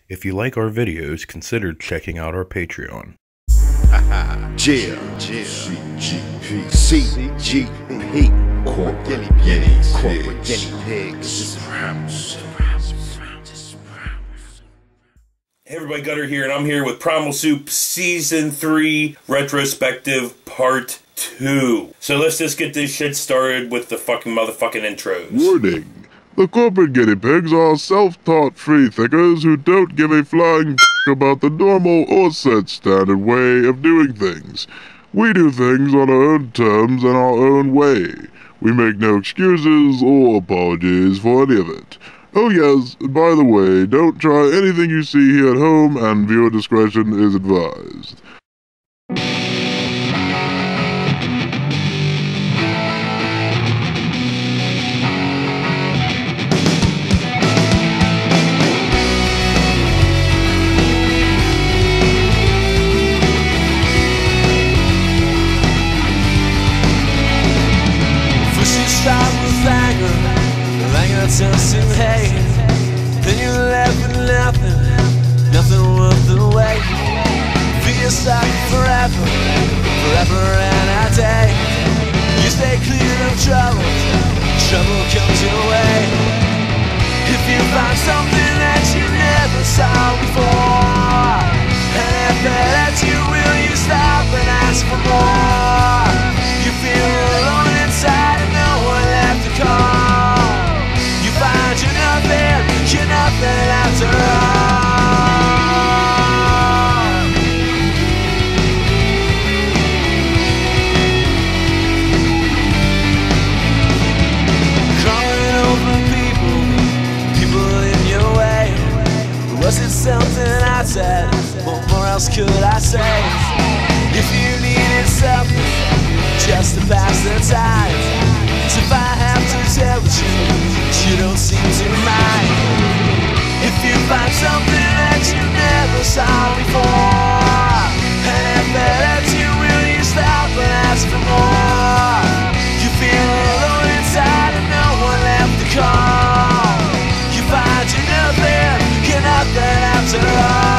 If you like our videos, consider checking out our Patreon. CGP, corporate guinea pigs. Hey everybody, Gutter here, and I'm here with Primal Soup Season 3 Retrospective Part 2. So let's just get this shit started with the fucking motherfucking intros. Warning. The corporate guinea pigs are self-taught free-thinkers who don't give a flying about the normal or set standard way of doing things. We do things on our own terms and our own way. We make no excuses or apologies for any of it. Oh yes, by the way, don't try anything you see here at home, and viewer discretion is advised. Turns to hate, then you're left with nothing worth the wait. Feel stuck forever and a day. You stay clear of trouble comes your way. If you find something that you never saw before, and I bet that you will, you stop and ask for more. You feel alone inside and no one left to call. You're nothing after all. Crawling over people in your way. Was it something I said? What more else could I say? If you needed something just to pass the time, if I have to tell the truth, you don't seem to mind. If you find something that you never saw before, and I bet that you will, you stop and ask for more. You feel alone inside and no one left to call. You find you're nothing after all.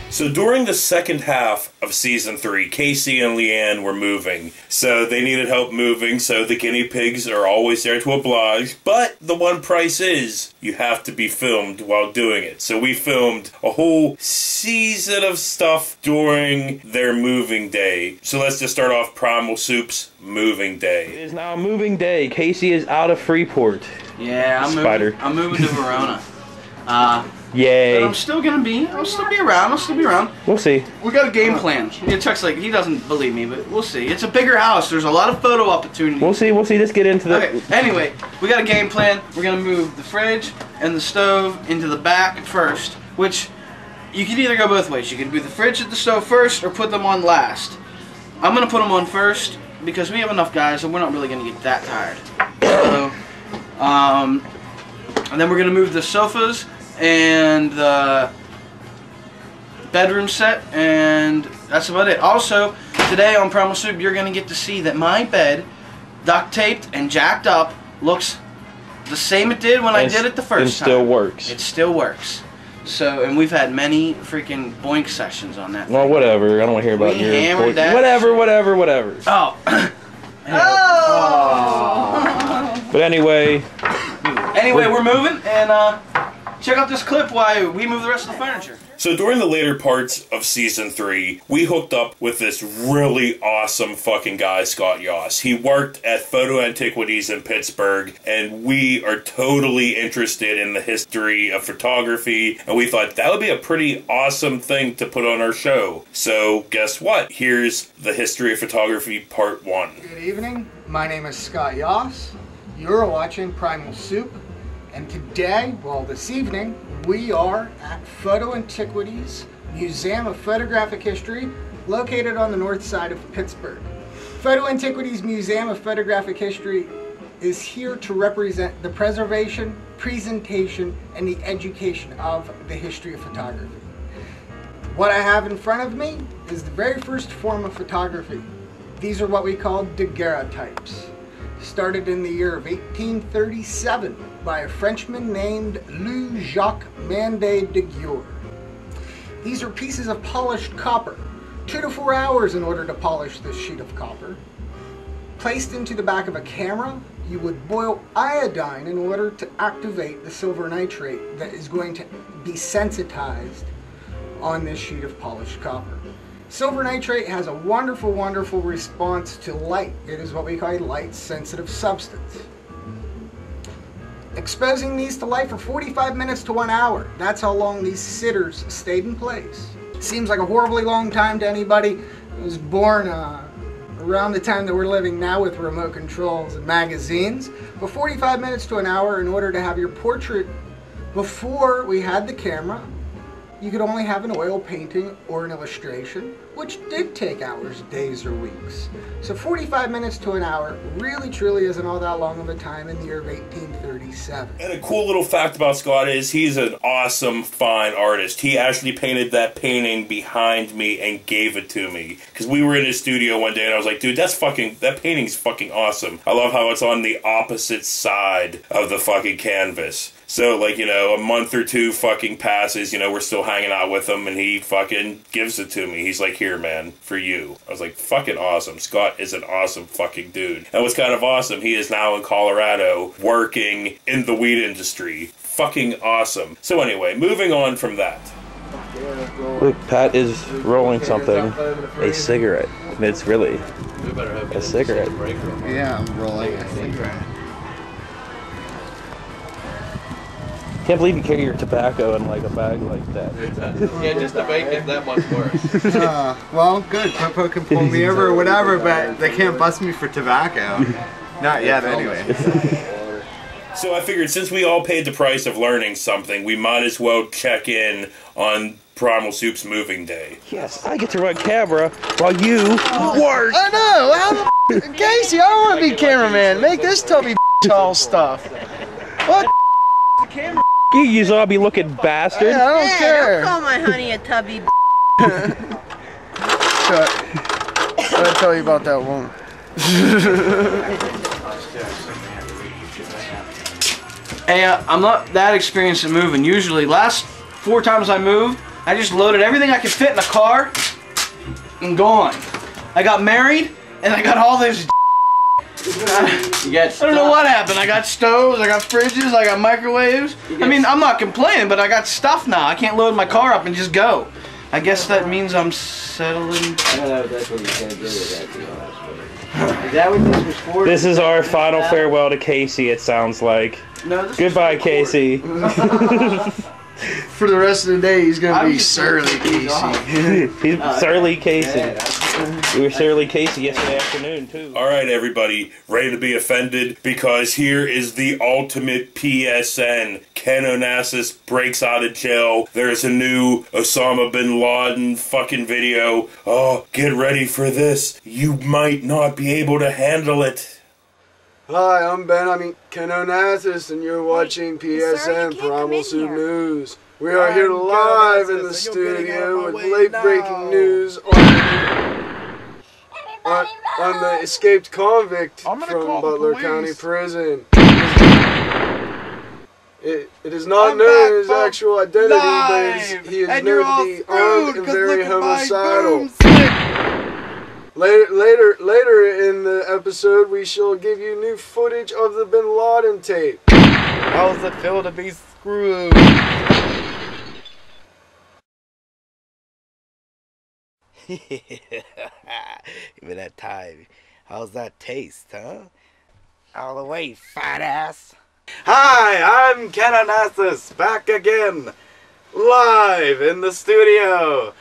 So during the second half of Season 3, Casey and Leanne were moving. So they needed help moving, so the guinea pigs are always there to oblige. But the one price is, you have to be filmed while doing it. So we filmed a whole season of stuff during their moving day. So let's just start off Primal Soup's moving day. It is now a moving day. Casey is out of Freeport. Yeah, I'm moving to Verona. Yay. But I'll still be around. We'll see. We got a game plan. Chuck's like, he doesn't believe me, but we'll see. It's a bigger house. There's a lot of photo opportunities. We'll see. Let's get into the... Okay, anyway, we got a game plan. We're going to move the fridge and the stove into the back first, which you can either go both ways. You can move the fridge and the stove first or put them on last. I'm going to put them on first because we have enough guys and we're not really going to get that tired. So, and then we're going to move the sofas and the bedroom set, and that's about it. Also, today on Primal Soup, you're going to get to see that my bed, duct taped and jacked up, looks the same it did when I did it the first time. It still works. It still works. So, and we've had many freaking boink sessions on that. Well, whatever. I don't want to hear about your... hammered that. Whatever. Oh. Oh. But anyway, we're moving, and check out this clip while we move the rest of the furniture. So during the later parts of Season 3, we hooked up with this really awesome fucking guy, Scott Yoss. He worked at Photo Antiquities in Pittsburgh, and we are totally interested in the history of photography, and we thought that would be a pretty awesome thing to put on our show. So guess what? Here's the History of Photography Part 1. Good evening. My name is Scott Yoss. You're watching Primal Soup. And today, well this evening, we are at Photo Antiquities Museum of Photographic History, located on the north side of Pittsburgh. Photo Antiquities Museum of Photographic History is here to represent the preservation, presentation, and the education of the history of photography. What I have in front of me is the very first form of photography. These are what we call daguerreotypes. Started in the year of 1837 by a Frenchman named Louis-Jacques Mandet de Guer. These are pieces of polished copper, 2 to 4 hours in order to polish this sheet of copper. Placed into the back of a camera, you would boil iodine in order to activate the silver nitrate that is going to be sensitized on this sheet of polished copper. Silver nitrate has a wonderful, wonderful response to light. It is what we call a light-sensitive substance. Exposing these to light for 45 minutes to 1 hour. That's how long these sitters stayed in place. Seems like a horribly long time to anybody who was born around the time that we're living now with remote controls and magazines. But 45 minutes to an hour in order to have your portrait. Before we had the camera, you could only have an oil painting or an illustration, which did take hours, days, or weeks. So 45 minutes to an hour really truly isn't all that long of a time in the year of 1837. And a cool little fact about Scott is he's an awesome, fine artist. He actually painted that painting behind me and gave it to me. Because we were in his studio one day and I was like, dude, that painting's fucking awesome. I love how it's on the opposite side of the fucking canvas. So, like, you know, a month or two fucking passes, you know, we're still hanging out with him, and he fucking gives it to me. He's like, here, man, for you. I was like, fucking awesome. Scott is an awesome fucking dude. And what's kind of awesome, he is now in Colorado working in the weed industry. Fucking awesome. So anyway, moving on from that. Look, Pat is rolling something. A cigarette. And it's really a cigarette. Yeah, I'm rolling a cigarette. Can't believe you carry your tobacco in like a bag like that. Yeah, just to make it that much worse. Well, good. Popo can pull me over or whatever, but they can't bust me for tobacco. Not yet, anyway. So I figured since we all paid the price of learning something, we might as well check in on Primal Soup's moving day. Yes, I get to run camera while you work. I know. How Casey, I don't want to be cameraman. Make this tubby tall stuff. What? Camera. You zombie looking bastard. Yeah, I don't care. Don't call my honey a tubby. I'll tell you about that one. Hey, I'm not that experienced at moving. Usually, last 4 times I moved, I just loaded everything I could fit in the car and gone. I got married and I got all this. I don't know what happened. I got stoves, I got fridges, I got microwaves. I mean, I'm not complaining, but I got stuff now. I can't load my car up and just go. I guess that means I'm settling. That's what you can't do with that. Is that what this was for? This is our final farewell to Casey, it sounds like. No, goodbye, Casey. For the rest of the day, he's gonna be surly Casey. He's surly Casey. We were surly Casey yesterday afternoon too. Alright everybody, ready to be offended? Because here is the ultimate PSN. Ken Onassis breaks out of jail. There's a new Osama bin Laden fucking video. Oh, get ready for this. You might not be able to handle it. Hi, I'm Ken Onassis, and you're watching PSN Primal Soup News. We are here live in the studio with late-breaking news on the escaped convict from Butler County Prison. It is not known his actual identity, but he is known to be armed and very homicidal. Later in the episode, we shall give you new footage of the Bin Laden tape. How does it feel to be screwed? Give me that time. How's that taste, huh? All the way, fat ass. Hi, I'm Ken Onassis, back again, live in the studio.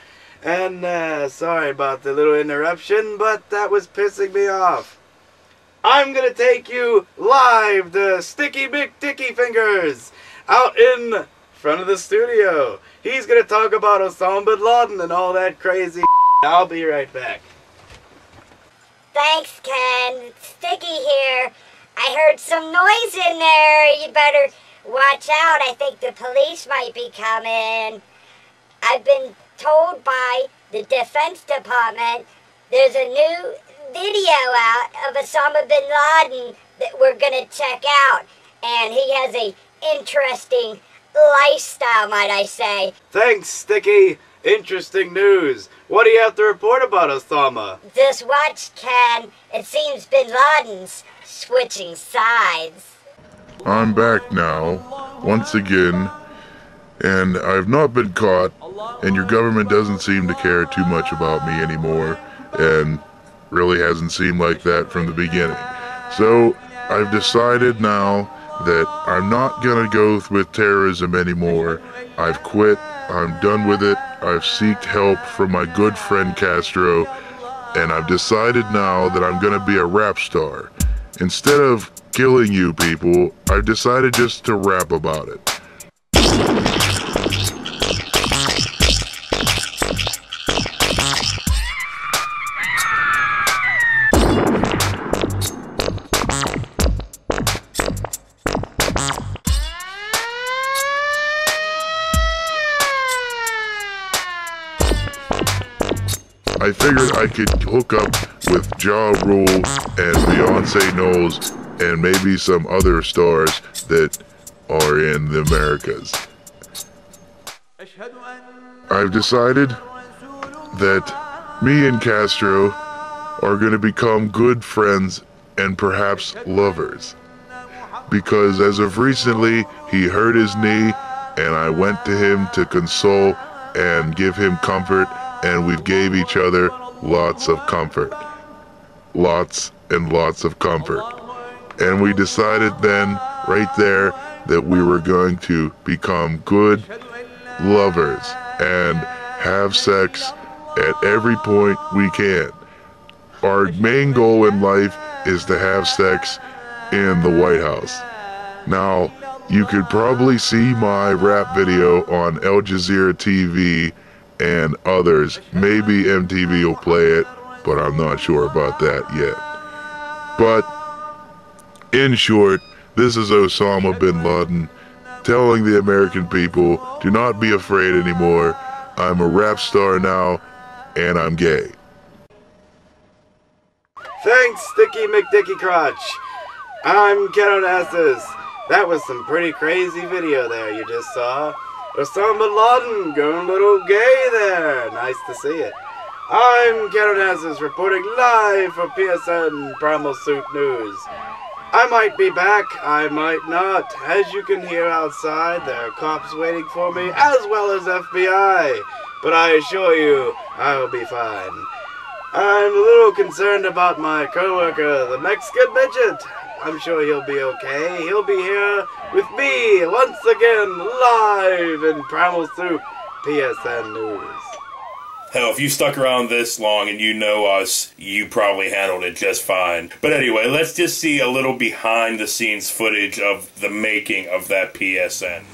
And sorry about the little interruption, but that was pissing me off. I'm gonna take you live to Sticky McDicky Fingers out in front of the studio. He's gonna talk about Osama bin Laden and all that crazy. I'll be right back. Thanks, Ken. Sticky here. I heard some noise in there. You better watch out. I think the police might be coming. I've been told by the Defense Department there's a new video out of Osama bin Laden that we're going to check out. and he has a interesting lifestyle, might I say. Thanks, Sticky. Interesting news. What do you have to report about Osama? This watch can, it seems Bin Laden's switching sides. I'm back now, once again, and I've not been caught, and your government doesn't seem to care too much about me anymore, and really hasn't seemed like that from the beginning. So, I've decided now that I'm not gonna go with terrorism anymore. I've quit, I'm done with it, I've sought help from my good friend Castro, and I've decided now that I'm gonna be a rap star. Instead of killing you people, I've decided just to rap about it. I figured I could hook up with Ja Rule and Beyonce Knowles and maybe some other stars that are in the Americas. I've decided that me and Castro are going to become good friends and perhaps lovers. Because as of recently, he hurt his knee and I went to him to console and give him comfort, and we gave each other lots of comfort. Lots and lots of comfort. And we decided then, right there, that we were going to become good lovers and have sex at every point we can. Our main goal in life is to have sex in the White House. Now, you could probably see my rap video on Al Jazeera TV and others. Maybe MTV will play it, but I'm not sure about that yet. But, in short, this is Osama bin Laden telling the American people, do not be afraid anymore. I'm a rap star now, and I'm gay. Thanks, Sticky McDicky Crotch. I'm Ketonassus. That was some pretty crazy video there you just saw. Osama bin Laden going a little gay there. Nice to see it. I'm Ketonassus reporting live for PSN Primal Soup News. I might be back, I might not. As you can hear outside, there are cops waiting for me, as well as FBI. But I assure you, I will be fine. I'm a little concerned about my coworker, the Mexican midget. I'm sure he'll be okay. He'll be here with me once again, live in Primal Soup PSN News. Hell, if you stuck around this long and you know us, you probably handled it just fine. But anyway, let's just see a little behind-the-scenes footage of the making of that PSN.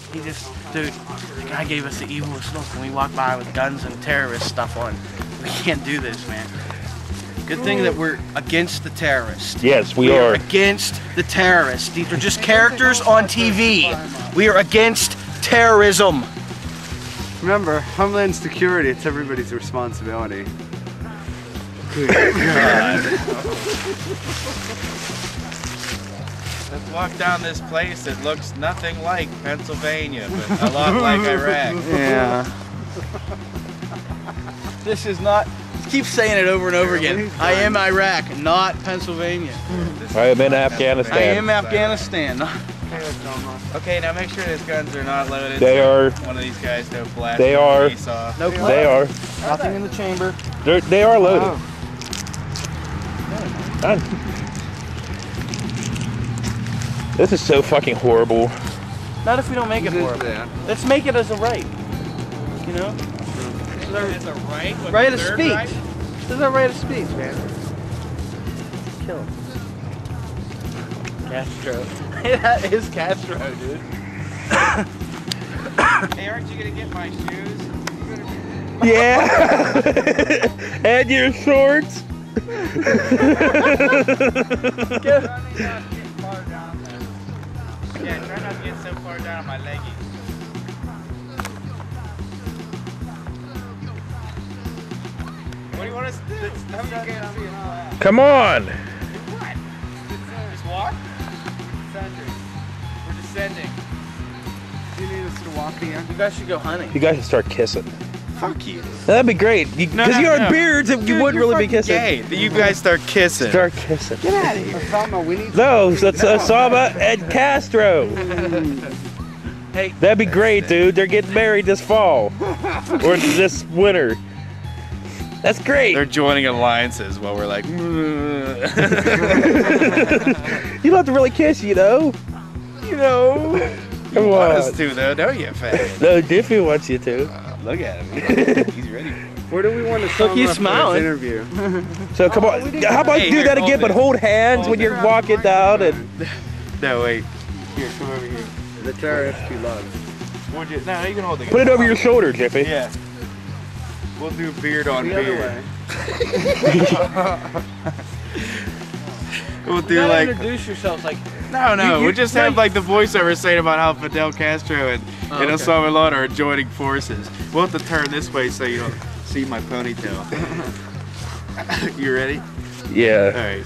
Dude, the guy gave us the evilest look when we walked by with guns and terrorist stuff on. We can't do this, man. Good thing that we're against the terrorists. Yes, we are. Against the terrorists. These are just characters on TV. We are against terrorism. Remember, Homeland Security, it's everybody's responsibility. Good God. Let's walk down this place. It looks nothing like Pennsylvania, but a lot like Iraq. Yeah. This is not... Keep saying it over and over again. I am Iraq, not Pennsylvania. I am in Afghanistan. I am Afghanistan. Okay, now make sure these guns are not loaded. They are. One of these guys don't blast. They are. No, they are. Nothing in the chamber. They are loaded. Done. This is so fucking horrible. Not if we don't make it horrible. Let's make it as a right. You know? It's a right? Right of speech. This is our right of speech, man. Kill him. Castro. That is Castro, dude. Hey, aren't you gonna get my shoes? Yeah! And your shorts! Yeah, try not to get so far down on my leggies. What do you want us to do? Come on! What? Just walk? descending. You need us to walk here? You guys should go hunting. You guys should start kissing. Fuck you. That'd be great. Because you have beards, you wouldn't really be kissing. Gay. You guys start kissing. Start kissing. Get out of here. Osama, we need No, that's Osama and Castro. Hey, that'd be great, dude. They're getting married this fall or this winter. That's great. They're joining alliances while we're like. You don't have to really kiss, you know. You know. Come You want on. us to, though, don't you, fat? No, Diffie wants you to. Look at him. He's ready. Where do we want to Look, he's sum up for this smiling. interview? So come on. How about Hey, you do here, that hold again, but it. hold hands when Hold you're walking down and. No, wait. Here, come over here. The terrorist you love. No, you can hold it. Put it over your shoulder, Jiffy. Yeah. We'll do beard on The other beard. way. We'll you do gotta like. introduce yourselves. Like, No, we'll just have like the voiceover saying about how Fidel Castro and okay. Osama bin Laden are joining forces. We'll have to turn this way so you don't see my ponytail. You ready? Yeah. Alright.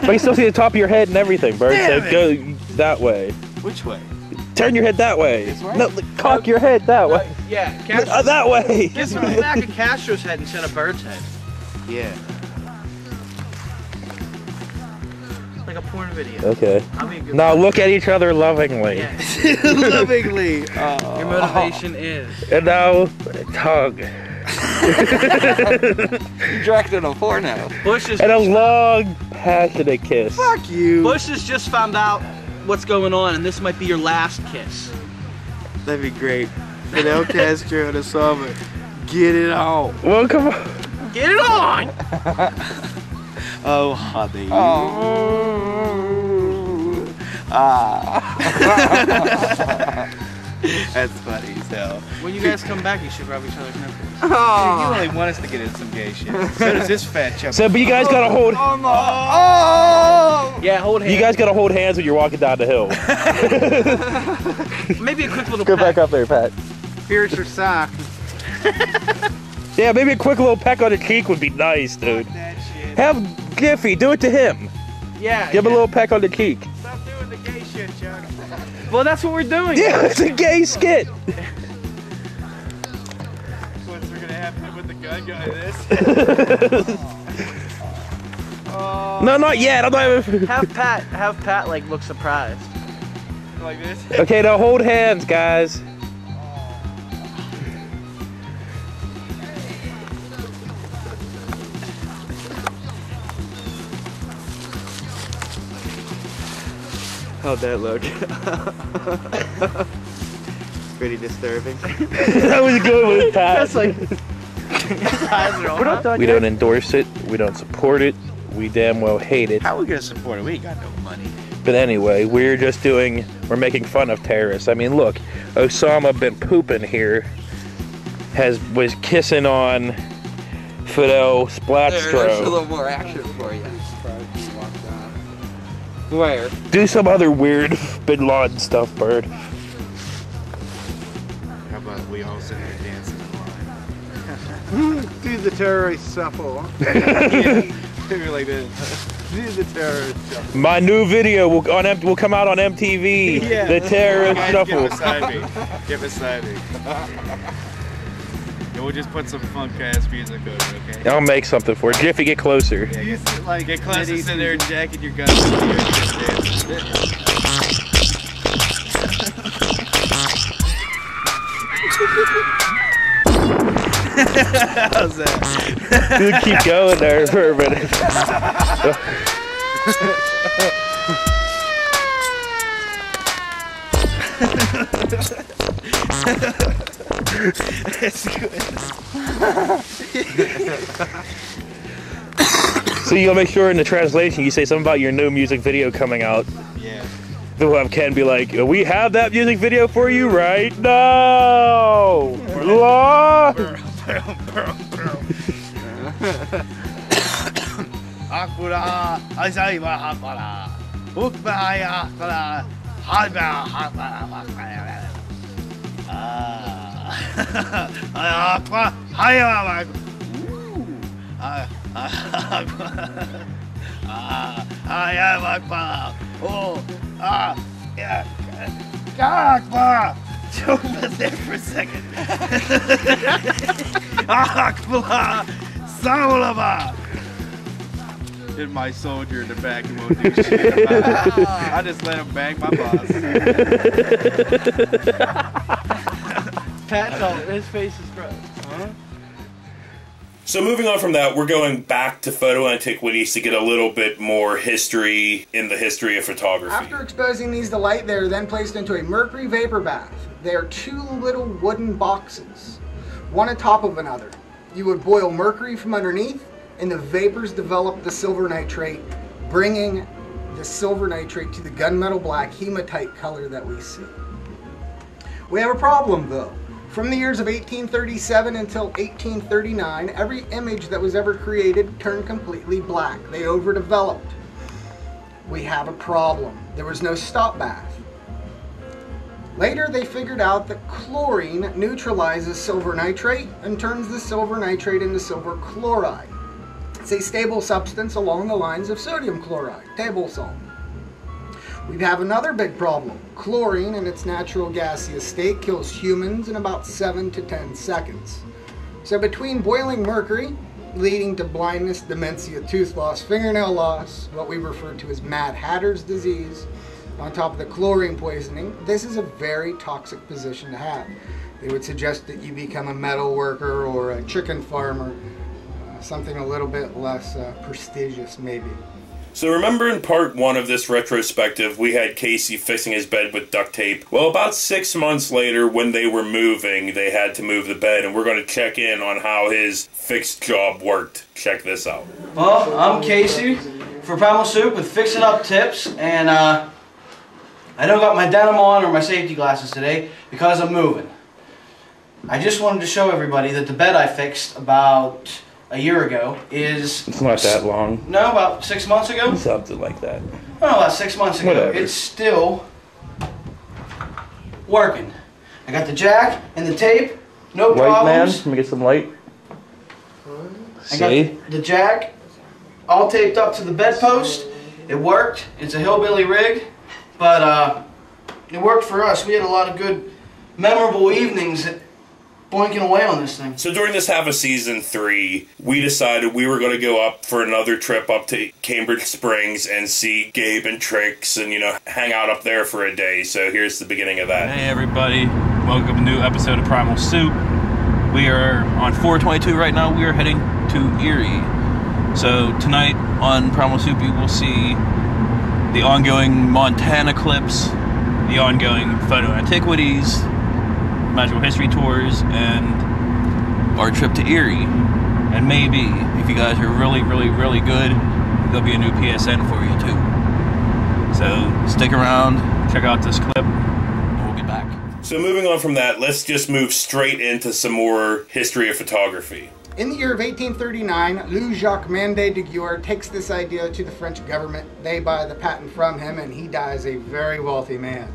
But you still see the top of your head and everything, Bert. So Damn go that way. Which way? Turn your head that way. This way? No, cock your head that way. yeah, Castro. That way. Get from the back of Castro's head instead of Bird's head. Yeah. Like a porn video. Okay. I'll be a good Now look at each other lovingly. Yeah. Lovingly. Your motivation is. And now, hug. You directed a porno. Bush is. And a long, passionate kiss. Fuck you. Bush has just found out what's going on, and this might be your last kiss. That'd be great. Fidel Castro and Osama. Get it on. Well, come on. Get it on! Oh, honey. That's funny as hell. When you guys come back, you should rub each other's nipples. You only want us to get in some gay shit. So does this fat chump. So, but you guys gotta hold. Yeah, hold hands. You guys gotta hold hands when you're walking down the hill. Maybe a quick little Go peck. back up there, Pat. Here's your sock. Yeah, maybe a quick little peck on the cheek would be nice, dude. Have Giffy do it to him. Yeah. Give him a little peck on the cheek. Stop doing the gay shit, Chuck. Well, that's what we're doing. Yeah, it's a gay skit. What's gonna happen with the gun guy? This? No, not yet. I'm not even... Have Pat like look surprised. Like this? Okay, now hold hands, guys. How'd that look? Pretty disturbing. That was a good one, Pat. That's like. His eyes are all We're not done We don't endorse it. We don't support it. We damn well hate it. How are we gonna support it? We ain't got no money. But anyway, we're making fun of terrorists. I mean, look, Osama been pooping here. Was kissing on Fidel There's a Splatstro. little more action for you. Where? Do some other weird Bin Laden stuff, Bird. How about we all sit there dancing in line? Do the terrorist shuffle. We're like this. Do the terrorist shuffle. My new video will come out on MTV. Yeah. The Terrorist Guys, Shuffle. Give beside me. Get beside me. And we'll just put some funk ass music over it, okay? I'll make something for it. Jiffy, get closer. Yeah, get closer, sit there, jacking your gun. How's that? Dude, keep going there for a minute. It's good. So you'll make sure in the translation you say something about your new music video coming out. Yeah. We'll have Ken be like, we have that music video for you right now. Law. am Akbar. Oh, yeah. Akbar. Over there for a second. Akbar. Saulaba. And my soldier in the back who won't do shit about it. I just let him bang my boss. Pat, no, his face is gross. Huh? So moving on from that, we're going back to photo antiquities to get a little bit more history in the history of photography. After exposing these to light, they are then placed into a mercury vapor bath. They are two little wooden boxes, one atop of another. You would boil mercury from underneath, and the vapors develop the silver nitrate, bringing the silver nitrate to the gunmetal black hematite color that we see. We have a problem though. From the years of 1837 until 1839, every image that was ever created turned completely black. They overdeveloped. We have a problem. There was no stop bath. Later they figured out that chlorine neutralizes silver nitrate and turns the silver nitrate into silver chloride. It's a stable substance along the lines of sodium chloride, table salt. We have another big problem. Chlorine in its natural gaseous state kills humans in about 7 to 10 seconds. So between boiling mercury, leading to blindness, dementia, tooth loss, fingernail loss, what we refer to as Mad Hatter's disease, on top of the chlorine poisoning, this is a very toxic position to have. They would suggest that you become a metal worker or a chicken farmer, something a little bit less prestigious maybe. So remember in part 1 of this retrospective, we had Casey fixing his bed with duct tape. Well, about 6 months later, when they were moving, they had to move the bed, and we're going to check in on how his fixed job worked. Check this out. Well, I'm Casey for Primal Soup with Fix It Up Tips, and I don't got my denim on or my safety glasses today because I'm moving. I just wanted to show everybody that the bed I fixed about a year ago is... It's not that long. No, about 6 months ago? Something like that. Oh, about 6 months ago. Whatever. It's still working. I got the jack and the tape, no Light, man. problems. Let me get some light. I got the jack all taped up to the bedpost. It worked. It's a hillbilly rig, but it worked for us. We had a lot of good, memorable evenings boinking away on this thing. So during this half of season 3, we decided we were going to go up for another trip up to Cambridge Springs and see Gabe and Trix and, you know, hang out up there for a day. So here's the beginning of that. Hey everybody, welcome to a new episode of Primal Soup. We are on 422 right now. We are heading to Erie. So tonight on Primal Soup you will see the ongoing Montana clips, the ongoing photo antiquities, magical history tours, and our trip to Erie. And maybe, if you guys are really, really, really good, there'll be a new PSN for you too. So stick around, check out this clip, and we'll get back. So moving on from that, let's just move straight into some more history of photography. In the year of 1839, Louis-Jacques Mandé de Guieur takes this idea to the French government. They buy the patent from him, and he dies a very wealthy man.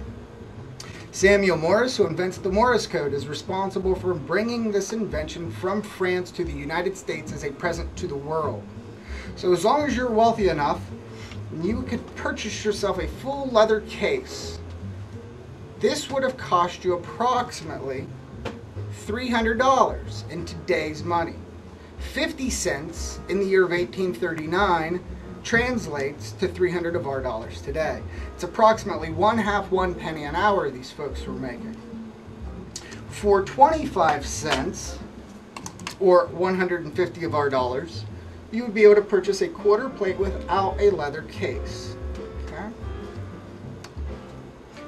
Samuel Morse, who invents the Morse Code, is responsible for bringing this invention from France to the United States as a present to the world. So as long as you're wealthy enough, you could purchase yourself a full leather case. This would have cost you approximately $300 in today's money. 50 cents in the year of 1839 translates to 300 of our dollars today. It's approximately 1/2 penny an hour these folks were making. For 25 cents, or 150 of our dollars, you would be able to purchase a quarter plate without a leather case. Okay?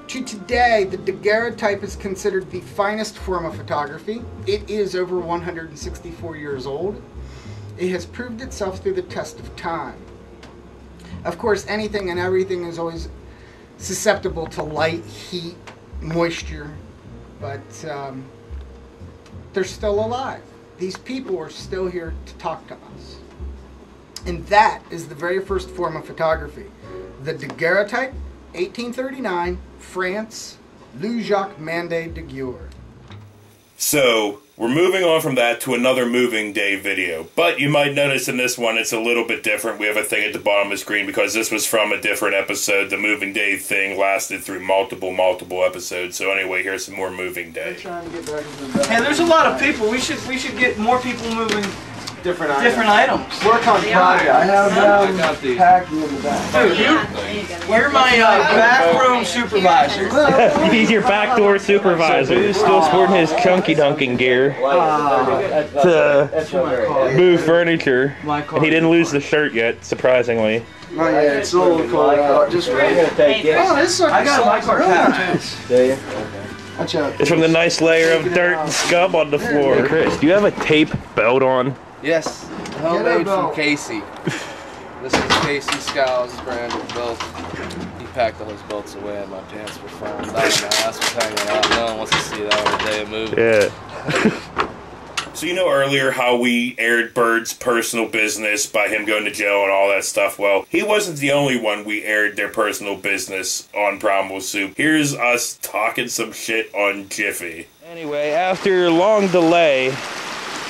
To today, the daguerreotype is considered the finest form of photography. It is over 164 years old. It has proved itself through the test of time. Of course, anything and everything is always susceptible to light, heat, moisture, but they're still alive. These people are still here to talk to us. And that is the very first form of photography. The daguerreotype, 1839, France, Louis-Jacques Mandé de Guieur. So, we're moving on from that to another moving day video. But you might notice in this one it's a little bit different. We have a thing at the bottom of the screen because this was from a different episode. The moving day thing lasted through multiple episodes. So anyway, here's some more moving day. Hey, there's a lot of people. We should get more people moving different items. Work on project. I have them packing in the back. Dude, you're my backroom supervisor. He's your backdoor supervisor. He's still sporting his chunky dunking gear to move furniture. And he didn't lose the shirt yet, surprisingly. Oh yeah, it's a little cold out. Just wait. Oh, this sucker I got my car too. Do you? Watch out. It's from the nice layer of dirt and scum on the floor. Hey Chris, do you have a tape belt on? Yes, homemade from Casey. This is Casey Scow's branded belt. He packed all his belts away and my pants were falling down. My ass was hanging out. No one wants to see that on a day of moving. Yeah. So you know earlier how we aired Bird's personal business by him going to jail and all that stuff? Well, he wasn't the only one we aired their personal business on Primal Soup. Here's us talking some shit on Jiffy. Anyway, after a long delay,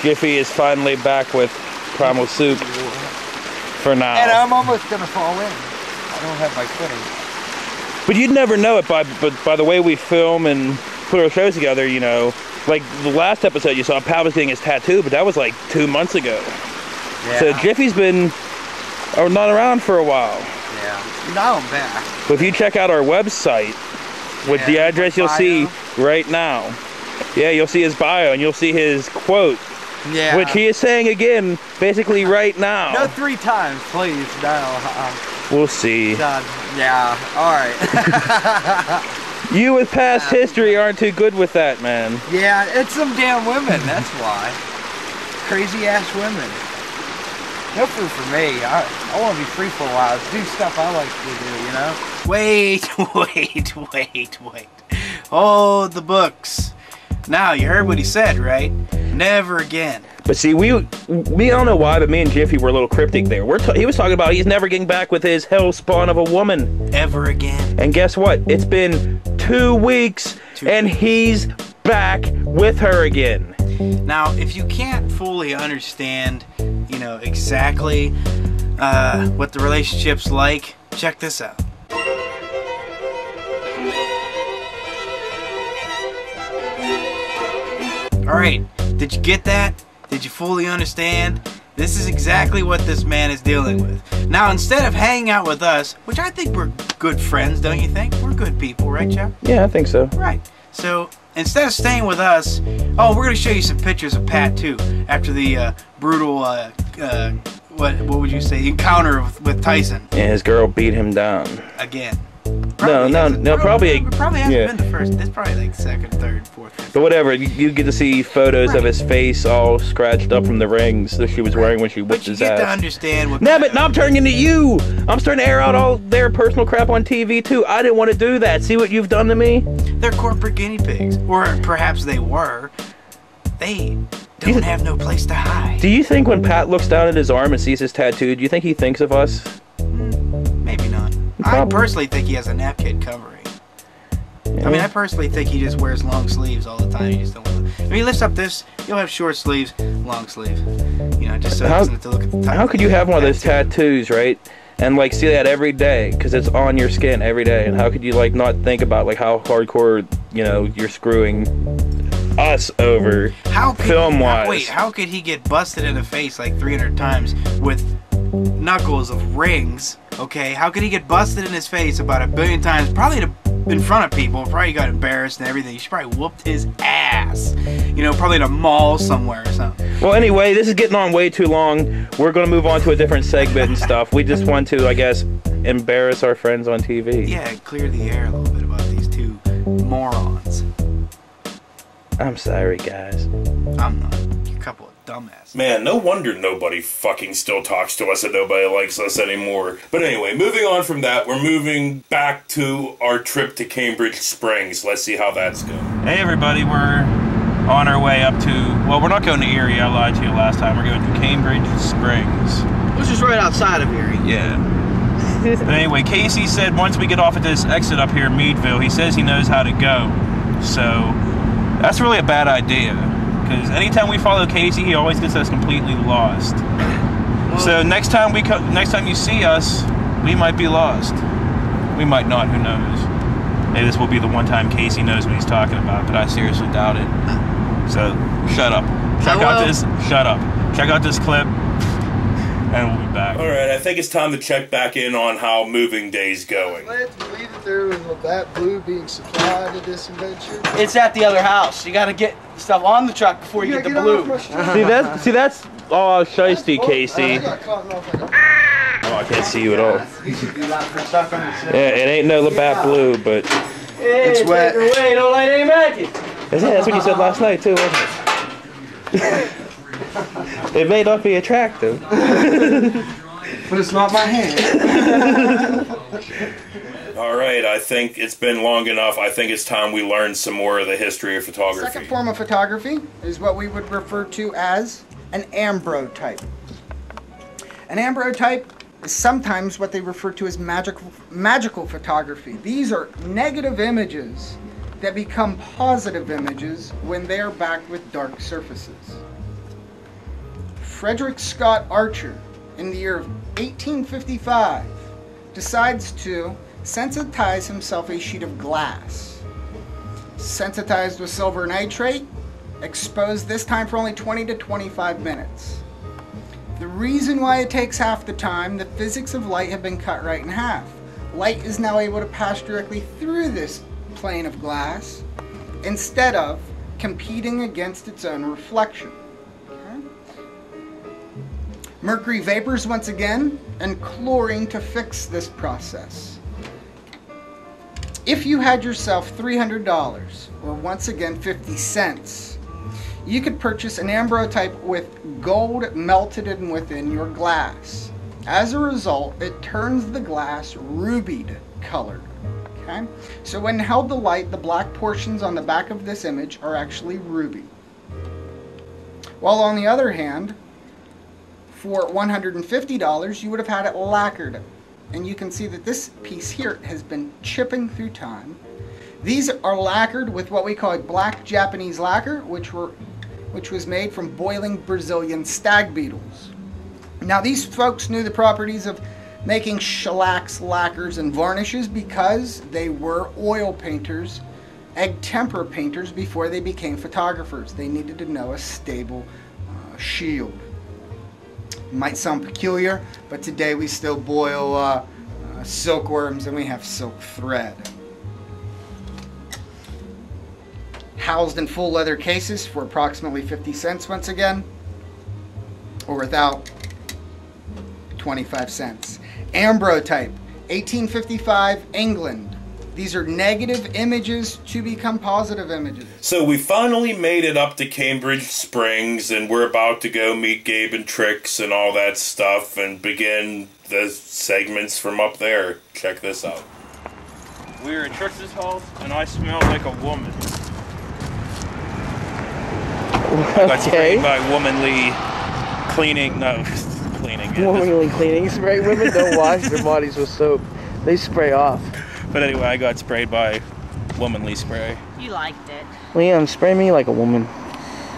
Jiffy is finally back with Primal Soup for now. And I'm almost gonna fall in. I don't have my footing. But you'd never know it by the way we film and put our shows together, you know. Like the last episode you saw, Pat was getting his tattoo, but that was like 2 months ago. Yeah. So Jiffy's been not around for a while. Yeah. Now I'm back. But if you check out our website with the address you'll see right now. Yeah, you'll see his bio and you'll see his quote. Yeah. Which he is saying again, basically right now. No 3 times, please. No. We'll see. Yeah. All right. You with past history aren't too good with that, man. Yeah, it's some damn women. That's why. Crazy ass women. No food for me. I want to be free for a while. Do stuff I like to do, you know. Wait. Hold the books. Now, you heard what he said, right? Never again. But see, we don't know why, but me and Jiffy were a little cryptic there. He was talking about he's never getting back with his hell spawn of a woman. Ever again. And guess what? It's been 2 weeks, and he's back with her again. Now, if you can't fully understand, you know, exactly what the relationship's like, check this out. Alright, did you get that? Did you fully understand? This is exactly what this man is dealing with. Now, instead of hanging out with us, which I think we're good friends, don't you think? We're good people, right, Jeff? Yeah, I think so. Right. So, instead of staying with us, we're going to show you some pictures of Pat, too, after the brutal, what would you say, encounter with Tyson. And his girl beat him down. Again. Probably probably hasn't been the first. It's probably like second, third, fourth. Fifth. But whatever, you get to see photos of his face all scratched up from the rings that she was wearing when she whipped his ass. But you get to understand what... Damn it, now I'm turning into you! I'm starting to air out all their personal crap on TV too. I didn't want to do that. See what you've done to me? They're corporate guinea pigs. Or perhaps they were. They don't have no place to hide. Do you think when Pat looks down at his arm and sees his tattoo, do you think he thinks of us? Maybe not. I personally think he has a napkin covering. Yeah. I mean, I personally think he just wears long sleeves all the time. He just don't want to. If he lifts up this, he'll have short sleeves, long sleeves. You know, just so he doesn't have to look at the top. How could you have one of those tattoos, right? And like see that every day because it's on your skin every day. And how could you like not think about like how hardcore, you know, you're screwing us over film-wise? Wait, how could he get busted in the face like 300 times with knuckles of rings? Okay, how could he get busted in his face about 1 billion times? Probably in front of people. Probably got embarrassed and everything. She probably whooped his ass. You know, probably in a mall somewhere or something. Well, anyway, this is getting on way too long. We're going to move on to a different segment and stuff. We just want to, I guess, embarrass our friends on TV. Yeah, clear the air a little bit about these two morons. I'm sorry, guys. I'm not. You're a couple of dumbasses. Man, no wonder nobody fucking still talks to us and nobody likes us anymore. But anyway, moving on from that, we're moving back to our trip to Cambridge Springs. Let's see how that's going. Hey everybody, we're on our way up to, well, we're not going to Erie, I lied to you last time. We're going to Cambridge Springs. Which is right outside of Erie. Yeah. But anyway, Casey said once we get off at this exit up here in Meadville, he says he knows how to go. So, that's really a bad idea. because anytime we follow Casey, he always gets us completely lost. So next time you see us, we might be lost. We might not. Who knows? Maybe this will be the one time Casey knows what he's talking about, but I seriously doubt it. So shut up. Check out this clip, and we'll be back. All right, I think it's time to check back in on how moving day's going. Led to believe that there was a bat blue being supplied to this adventure. It's at the other house. You gotta get stuff on the truck before you get the blue. See that's all shiesty, Casey. Oh, I can't see you at all. Yeah, it ain't no Labatt blue, but it's wet. Away, don't light any matches. That's what you said last night too, wasn't it? It may not be attractive, but it's not my hand. All right, I think it's been long enough. I think it's time we learn some more of the history of photography. The second form of photography is what we would refer to as an ambrotype. An ambrotype is sometimes what they refer to as magical photography. These are negative images that become positive images when they are backed with dark surfaces. Frederick Scott Archer, in the year of 1855, decides to sensitize himself a sheet of glass. Sensitized with silver nitrate, exposed this time for only 20 to 25 minutes. The reason why it takes half the time, the physics of light have been cut right in half. Light is now able to pass directly through this plane of glass instead of competing against its own reflection. Okay. Mercury vapors once again, and chlorine to fix this process. If you had yourself $300, or once again 50 cents, you could purchase an ambrotype with gold melted in within your glass. As a result, it turns the glass rubied colored. Okay? So when held to light, the black portions on the back of this image are actually ruby. While on the other hand, for $150, you would have had it lacquered. And you can see that this piece here has been chipping through time. These are lacquered with what we call a black Japanese lacquer, which was made from boiling Brazilian stag beetles. Now these folks knew the properties of making shellacs, lacquers, and varnishes because they were oil painters, egg temper painters before they became photographers. They needed to know a stable shield. Might sound peculiar, but today we still boil silkworms and we have silk thread. Housed in full leather cases for approximately 50 cents once again, or without, 25 cents. Ambrotype, 1855, England. These are negative images to become positive images. So we finally made it up to Cambridge Springs, and we're about to go meet Gabe and Trix and all that stuff and begin the segments from up there. Check this out. We're at Trix's house, and I smell like a woman. I got sprayed by womanly cleaning. No, cleaning. Womanly cleaning spray. Women don't wash their bodies with soap. They spray off. But anyway, I got sprayed by womanly spray. You liked it. Liam, spray me like a woman.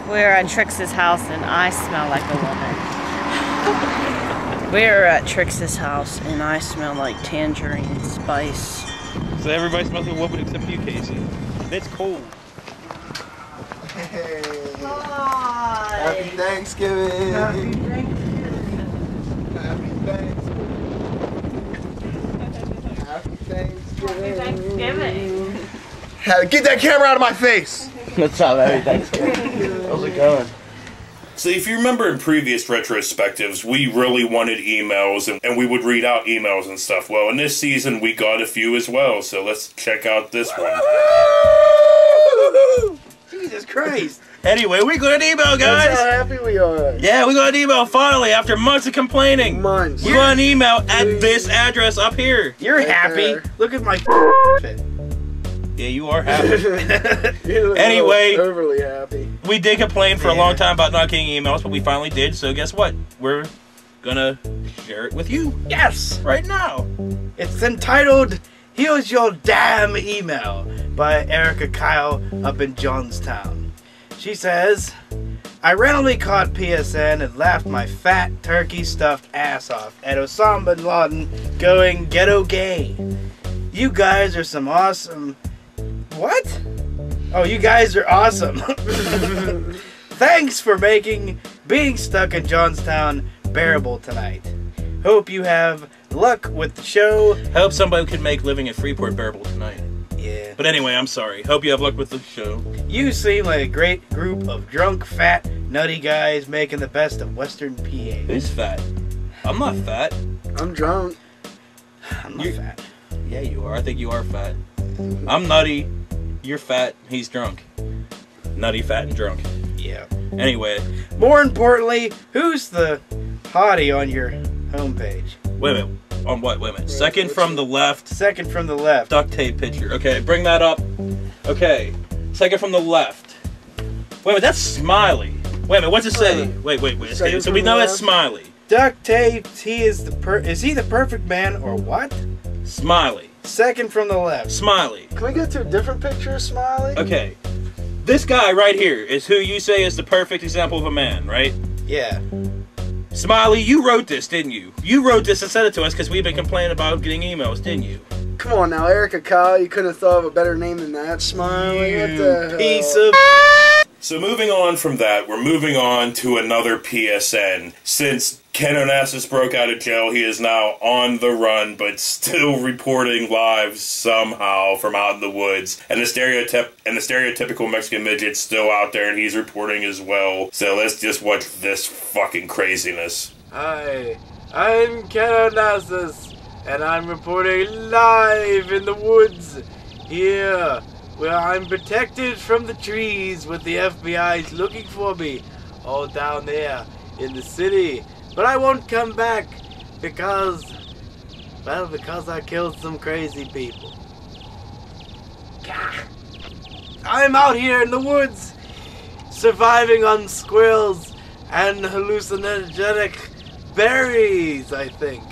We're at Trix's house and I smell like a woman. We're at Trix's house and I smell like tangerine spice. So everybody smells like a woman except you, Casey. It's cold. Hey. Hi. Happy Thanksgiving. Happy Thanksgiving. Happy Thanksgiving. Happy Thanksgiving. Get that camera out of my face. That's how Happy Thanksgiving. How's it going? So if you remember in previous retrospectives, we really wanted emails, and we would read out emails and stuff. Well, in this season, we got a few as well, so let's check out this one. Jesus Christ. Anyway, we got an email, guys. That's how happy we are. Yeah, we got an email finally after months of complaining. Months. We got an email at this address up here. You're Right happy. there. Look at my fit. Yeah, you are happy. You look Anyway, overly happy. we did complain for a long time about not getting emails, but we finally did. So guess what? We're gonna share it with you. Yes. Right now. It's entitled "Here's Your Damn Email" by Erica Kyle up in Johnstown. She says, I randomly caught PSN and laughed my fat turkey stuffed ass off at Osama bin Laden going ghetto gay. You guys are some awesome... What? Oh, you guys are awesome. Thanks for making being stuck in Johnstown bearable tonight. Hope you have luck with the show. Hope somebody could make living in Freeport bearable tonight. Yeah. But anyway, I'm sorry. Hope you have luck with the show. You seem like a great group of drunk, fat, nutty guys making the best of Western PA. Who's fat? I'm not fat. I'm drunk. I'm not fat. Yeah, you are. I think you are fat. I'm nutty. You're fat. He's drunk. Nutty, fat, and drunk. Yeah. Anyway. More importantly, who's the hottie on your homepage? Wait a minute. On what? Wait a minute. Second from the left. Second from the left. Duct tape picture. Okay, bring that up. Okay. Second from the left. Wait a minute, that's Smiley. Wait a minute, what's it say? Wait. Okay, so we know it's Smiley. Duct tape, is he the perfect man or what? Smiley. Second from the left. Smiley. Can we get to a different picture of Smiley? Okay. This guy right here is who you say is the perfect example of a man, right? Yeah. Smiley, you wrote this, didn't you? You wrote this and sent it to us because we've been complaining about getting emails, didn't you? Come on now, Erica Kyle, you couldn't have thought of a better name than that, Smiley. What the hell? Piece of... So moving on from that, we're moving on to another PSN. Since Ken Onassis broke out of jail, he is now on the run, but still reporting live somehow from out in the woods. And the stereotypical Mexican midget's still out there, and he's reporting as well. So let's just watch this fucking craziness. Hi, I'm Ken Onassis, and I'm reporting live in the woods here, where I'm protected from the trees with the FBI's looking for me, all down there in the city. But I won't come back because I killed some crazy people. I'm out here in the woods, surviving on squirrels and hallucinogenic berries, I think.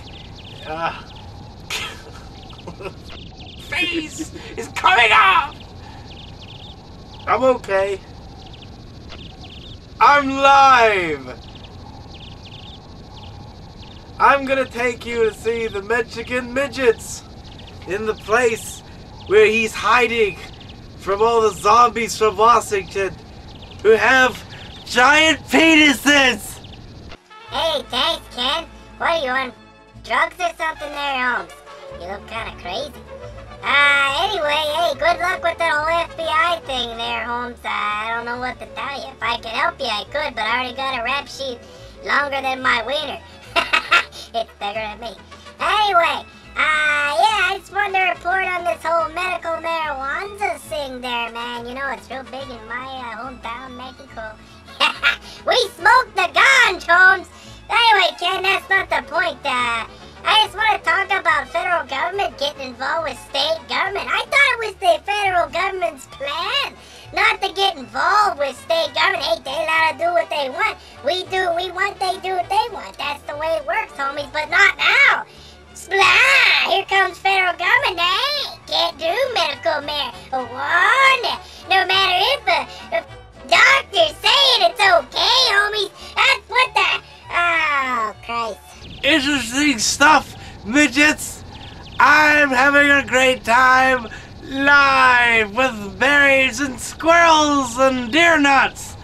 Face is coming off! I'm okay. I'm live! I'm gonna take you to see the Mexican midgets in the place where he's hiding from all the zombies from Washington who have giant penises! Hey, thanks, Ken. What are you on drugs or something there, Holmes? You look kind of crazy. Anyway, hey, good luck with the whole FBI thing there, Holmes. I don't know what to tell you. If I could help you, I could, but I already got a rap sheet longer than my wiener. It's bigger than me. Anyway, yeah, I just wanted to report on this whole medical marijuana thing there, man. You know, it's real big in my hometown, Mexico. We smoke the ganj, Holmes. Anyway, Ken, that's not the point. I just want to talk about federal government getting involved with state government. I thought it was the federal government's plan not to get involved with state government. Hey, they allowed to do what they want. We do what we want, they do what they want. That's the way it works, homies, but not now. Splah! Here comes federal government. Hey, can't do medical marijuana. No matter if a doctor's saying it's okay, homies. That's what the... Oh, Christ. Interesting stuff, midgets. I'm having a great time live with berries and squirrels and deer nuts.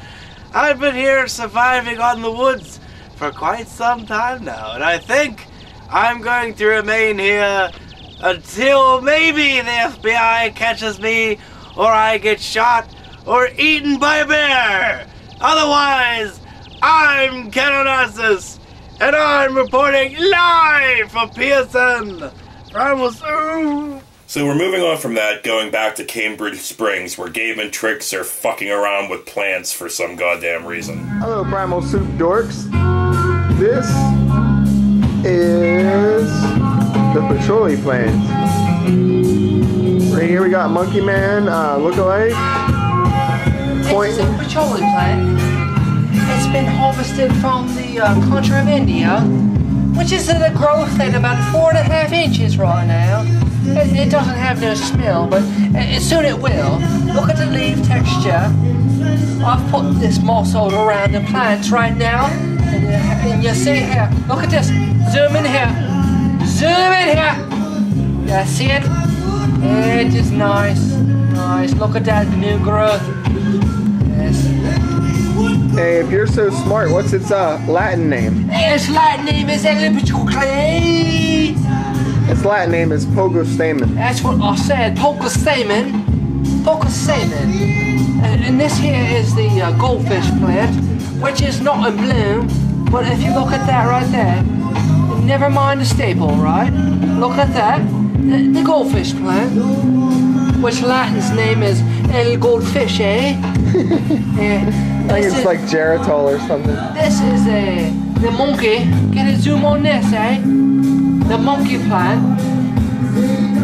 I've been here surviving on the woods for quite some time now, and I think I'm going to remain here until maybe the FBI catches me, or I get shot or eaten by a bear. Otherwise, I'm Ken Onassis, and I'm reporting live for PSN. Primal Soup. So we're moving on from that, going back to Cambridge Springs, where Gabe and Trix are fucking around with plants for some goddamn reason. Hello, Primal Soup dorks. This is the patchouli plant. Right here we got Monkey Man lookalike. It's a patchouli plant. It's been harvested from the country of India, which is at a growth at about 4.5 inches right now. It doesn't have no smell, but soon it will. Look at the leaf texture. I've put this moss all around the plants right now. And you see here, look at this. Zoom in here. Zoom in here. Yeah, see it? It is nice. Nice. Look at that new growth. Yes. Hey, if you're so smart, what's its Latin name? Its Latin name is Elipituclay. Its Latin name is Pogostamen. That's what I said. Pogostamen. Pogostamen. And this here is the goldfish plant, which is not in bloom. But if you look at that right there, never mind the staple, right? Look at that. The goldfish plant, which Latin's name is El Goldfish, eh? I think it's like Geritol or something. This is the monkey. Get a zoom on this, eh? The monkey plant.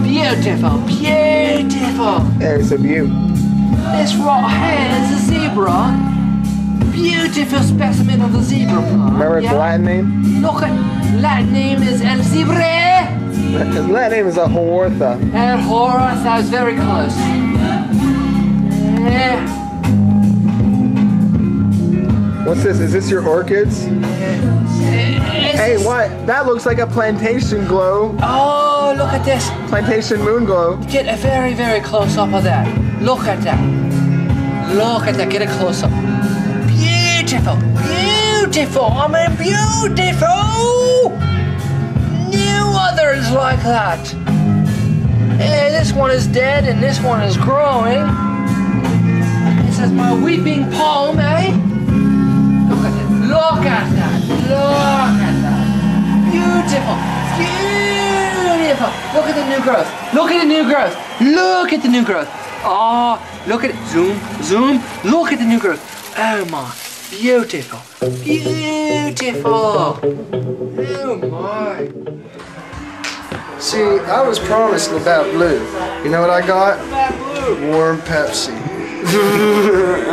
Beautiful, beautiful. There's a view. This right here is a zebra. Beautiful specimen of the zebra plant. Remember its Latin name? Look at Latin name is El Zebre. Its Latin name is a Hortha. El Hortha is very close. What's this? Is this your orchids? Hey, what? That looks like a plantation glow. Oh, look at this. Plantation moon glow. Get a very, very close up of that. Look at that. Look at that. Get a close up. Beautiful. Beautiful. I mean, beautiful. No others like that. Hey, this one is dead and this one is growing. This is my weeping palm, eh? Look at it. Look at that. Look at that. Beautiful. Beautiful. Look at the new growth. Look at the new growth. Look at the new growth. Oh, look at it. Zoom. Zoom. Look at the new growth. Oh my. Beautiful. Beautiful. Oh my. See, I was promising about blue. You know what I got? Warm Pepsi.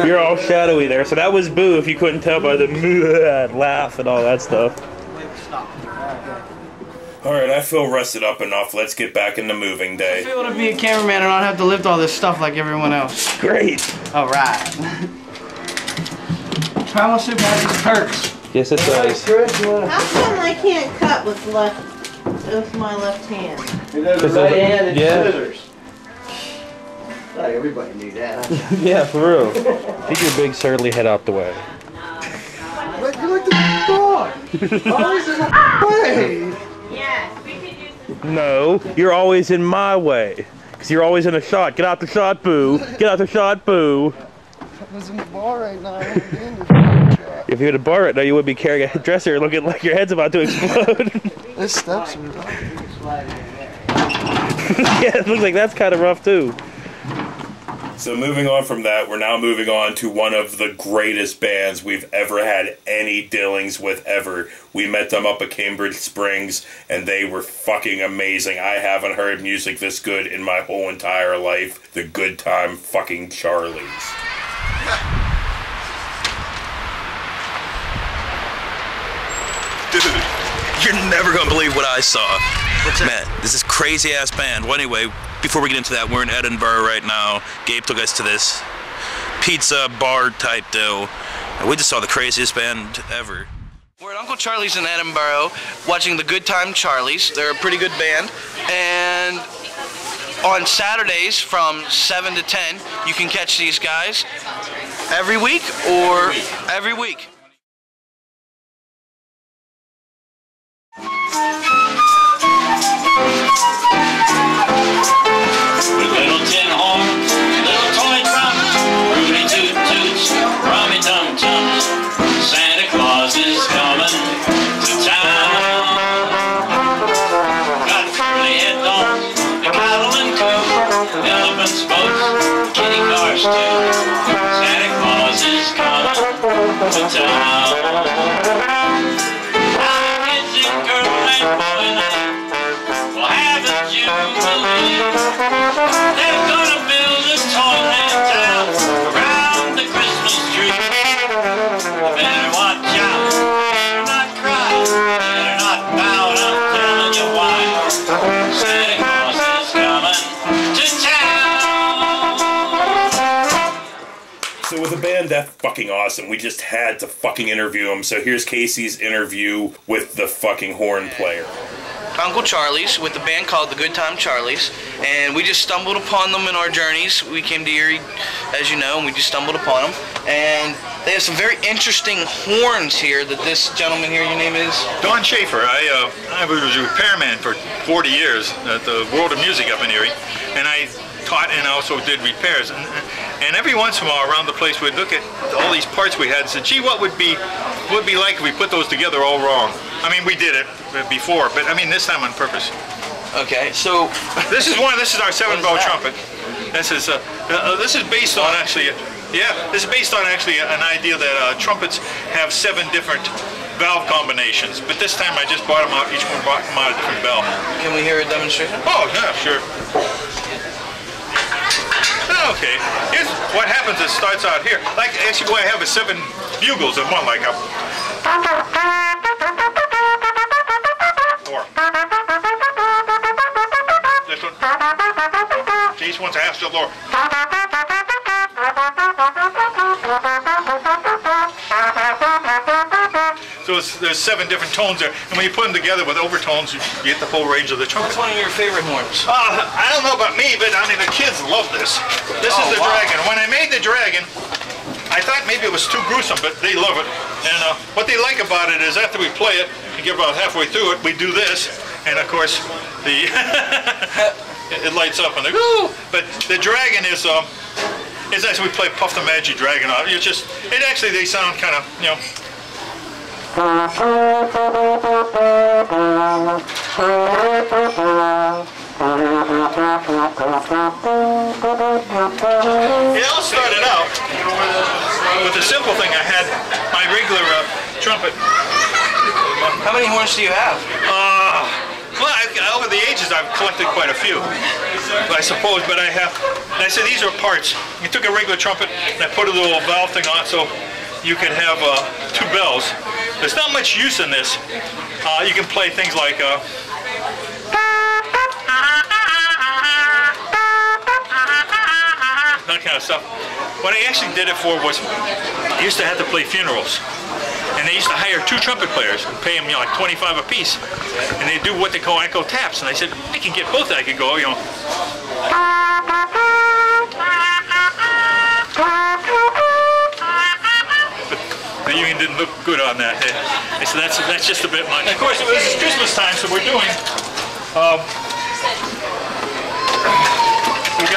You're all shadowy there, so that was Boo if you couldn't tell by the laugh and all that stuff. Alright, I feel rested up enough. Let's get back into moving day. I feel to be a cameraman and not have to lift all this stuff like everyone else. Great. Alright. Primal Soup has its perks. Yes, it does. How come I can't cut with my left hand? Because right-handed scissors. Thought everybody knew that. Yeah, for real. Get your big surly head out the way. You're like the dog. Always in the way. Yes, we could use this. No, you're always in my way. Because you're always in a shot. Get out the shot, Boo. Get out the shot, Boo. I was in the bar right now. If you were at a bar right now, you would be carrying a dresser looking like your head's about to explode. This steps are Yeah, it looks like that's kind of rough, too. So moving on from that, we're now moving on to one of the greatest bands we've ever had any dealings with ever. We met them up at Cambridge Springs, and they were fucking amazing. I haven't heard music this good in my whole entire life. The Good Time fucking Charlies. Dude, you're never gonna believe what I saw. Man, this is crazy ass band. Well, anyway, before we get into that, we're in Edinburgh right now. Gabe took us to this pizza bar type deal, and we just saw the craziest band ever. We're at Uncle Charlie's in Edinburgh watching the Good Time Charlies. They're a pretty good band, and on Saturdays from 7 to 10 you can catch these guys every week or every week. With little tin horns, little toy drums, Rudy toot toots, rummy tum tums, Santa Claus is coming to town. Got curly head dogs, the cattle and coo, elephants, boats, kitty cars too. Santa Claus is coming to town. Our kids and girl and boy night will have a jubilee. They're gonna build a toyland town around the Christmas tree. You better watch out, better not cry, better not pout, I'm telling you why. Santa Claus is coming to town. So So with a band that fucking awesome, we just had to fucking interview him. So here's Casey's interview with the fucking horn player. Uncle Charlie's with a band called the Good Time Charlies, and we just stumbled upon them in our journeys. We came to Erie, as you know, and we just stumbled upon them. And they have some very interesting horns here that this gentleman here, your name is? Don Schaefer. I was a repairman for 40 years at the World of Music up in Erie, and I taught and also did repairs. And every once in a while around the place we'd look at all these parts we had and said, gee, what would be like if we put those together all wrong? I mean, we did it before, but I mean this time on purpose. Okay, so this is our 7-bow trumpet. This is based on actually, this is based on actually an idea that trumpets have 7 different valve combinations. But this time I just brought them out. Each one brought them out a different valve. Can we hear a demonstration? Oh yeah, sure. Okay, here's what happens. It starts out here. Like actually, what I have is 7 bugles in one, like a. Or this one. Each one's a half step lower. So there's 7 different tones there, and when you put them together with overtones, you get the full range of the trumpet. What's one of your favorite horns? I don't know about me, but I mean the kids love this. This is the Dragon. When I made the Dragon, I thought maybe it was too gruesome, but they love it. And what they like about it is after we play it, and get about halfway through it, we do this, and of course the it lights up and they woo. But the Dragon is nice. We play Puff the Magic Dragon on it. Actually they sound kind of It all started out with a simple thing. I had my regular trumpet. How many horns do you have? Well, over the ages, I've collected quite a few, I suppose. But I said these are parts. I took a regular trumpet and I put a little valve thing on so you can have 2 bells. There's not much use in this. You can play things like that kind of stuff. What I actually did it for was I used to have to play funerals. And they used to hire 2 trumpet players and pay them, like 25 a piece. And they do what they call echo taps. And I said, I can get both. I could go, The union didn't look good on that. I said, that's just a bit much. And of course, this is Christmas time, so we're doing. We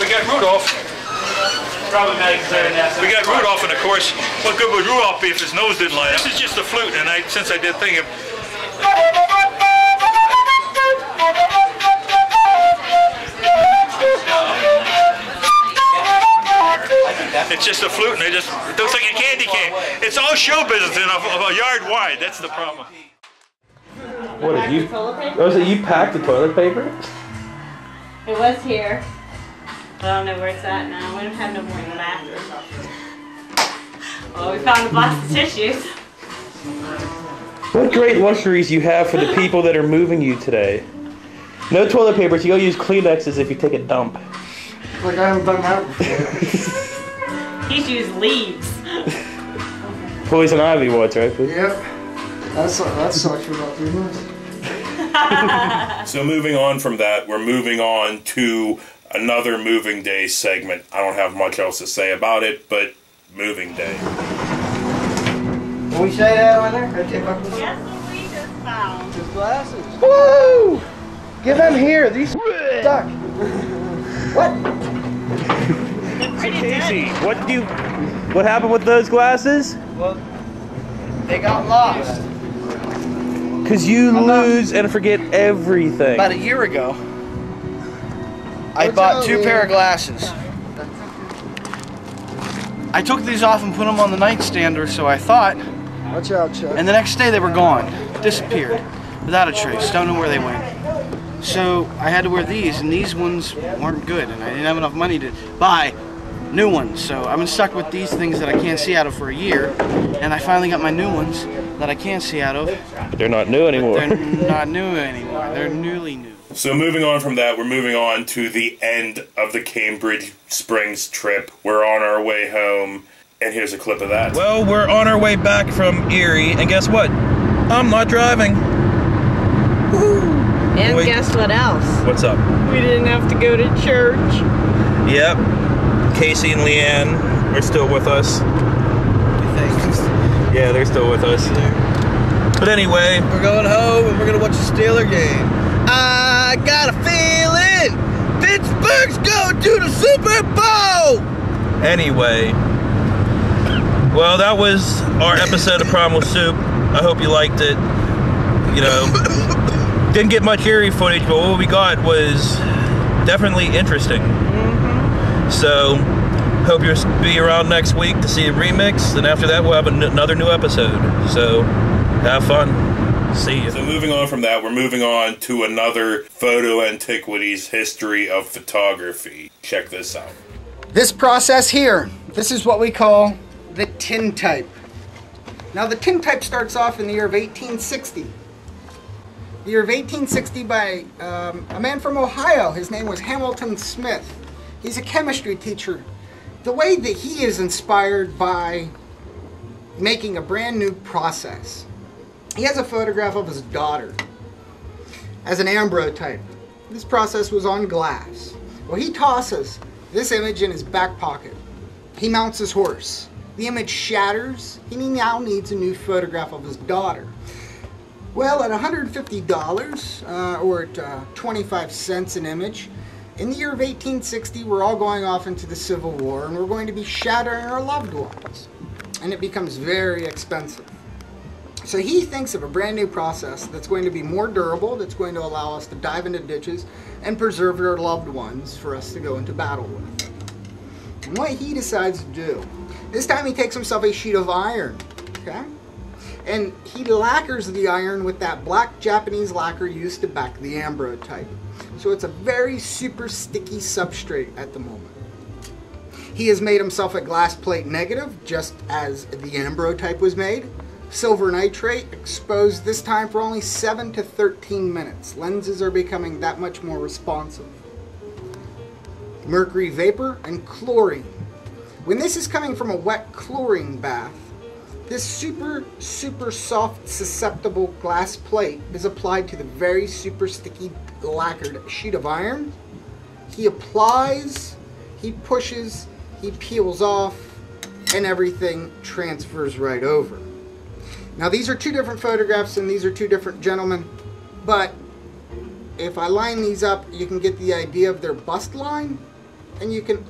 got Rudolph. We got Rudolph, and of course, what good would Rudolph be if his nose didn't line up? This is just a flute, and since I did think of. It's just a flute, and it looks like a candy cane. It's all show business in a yard wide. That's the problem. What are you? Oh, so you packed the toilet paper? It was here. I don't know where it's at now. We don't have no more in the bathroom. Well, we found a box of tissues. What great luxuries you have for the people that are moving you today. No toilet paper, so you'll use Kleenexes if you take a dump. Like I haven't done that before. He's used leaves. Poison ivy once, right? Yep. That sucks for about 3 months. So moving on from that, we're moving on to another moving day segment. I don't have much else to say about it, but moving day. Can we say that on there? Yes, we just found. His glasses. Woo! Get them here. These stuck. What? Casey, what happened with those glasses? Well, they got lost. Because you lose and forget everything. About a year ago, I bought 2 pair of glasses. I took these off and put them on the nightstand, or so I thought. Watch out, Chuck. And the next day they were gone, disappeared, without a trace. Don't know where they went. So I had to wear these, and these ones weren't good, and I didn't have enough money to buy new ones. So I've been stuck with these things that I can't see out of for a year, and I finally got my new ones that I can see out of. But they're not new anymore. They're not new anymore. They're newly new. So moving on from that, we're moving on to the end of the Cambridge Springs trip. We're on our way home, and here's a clip of that. Well, we're on our way back from Erie, and guess what? I'm not driving. And guess what else? What's up? We didn't have to go to church. Yep. Casey and Leanne are still with us. Yeah, they're still with us. But anyway, we're going home and we're gonna watch a Steeler game. I got a feeling Pittsburgh's going to the Super Bowl. Anyway, well, that was our episode of Primal Soup. I hope you liked it. You know, didn't get much Erie footage, but what we got was definitely interesting. So, hope you'll be around next week to see a remix, and after that we'll have another new episode. So, have fun. See you. So moving on from that, we're moving on to another Photo Antiquities history of photography. Check this out. This process here, this is what we call the tintype. Now the tintype starts off in the year of 1860. The year of 1860 by a man from Ohio. His name was Hamilton Smith. He's a chemistry teacher. The way that he is inspired by making a brand new process. He has a photograph of his daughter as an ambrotype. This process was on glass. Well, he tosses this image in his back pocket. He mounts his horse. The image shatters. He now needs a new photograph of his daughter. Well, at $150 or at 25 cents an image, in the year of 1860, we're all going off into the Civil War and we're going to be shattering our loved ones. And it becomes very expensive. So he thinks of a brand new process that's going to be more durable, that's going to allow us to dive into ditches and preserve our loved ones for us to go into battle with. And what he decides to do, this time he takes himself a sheet of iron, okay? And he lacquers the iron with that black Japanese lacquer used to back the ambrotype. So it's a very super sticky substrate at the moment. He has made himself a glass plate negative, just as the ambrotype was made. Silver nitrate, exposed this time for only 7 to 13 minutes. Lenses are becoming that much more responsive. Mercury vapor and chlorine. When this is coming from a wet chlorine bath, this super soft susceptible glass plate is applied to the very super sticky lacquered sheet of iron. He applies, he pushes, he peels off, and everything transfers right over. Now these are two different photographs and these are two different gentlemen, but if I line these up, you can get the idea of their bust line, and you can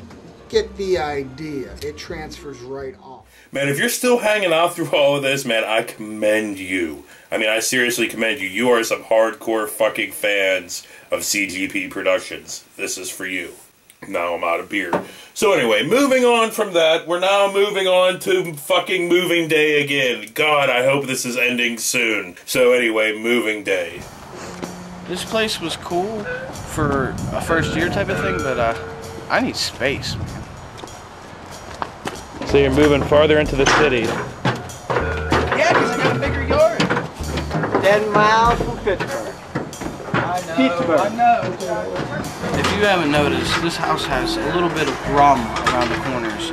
get the idea. It transfers right off. Man, if you're still hanging out through all of this, man, I commend you. I mean, I seriously commend you. You are some hardcore fucking fans of CGP Productions. This is for you. Now I'm out of beer. So anyway, moving on from that, we're now moving on to fucking moving day again. God, I hope this is ending soon. So anyway, moving day. This place was cool for a first year type of thing, but I need space. So you're moving farther into the city. Yeah, because I got a bigger yard. 10 miles from Pittsburgh. I know, Pittsburgh. I know. If you haven't noticed, this house has a little bit of grum around the corners.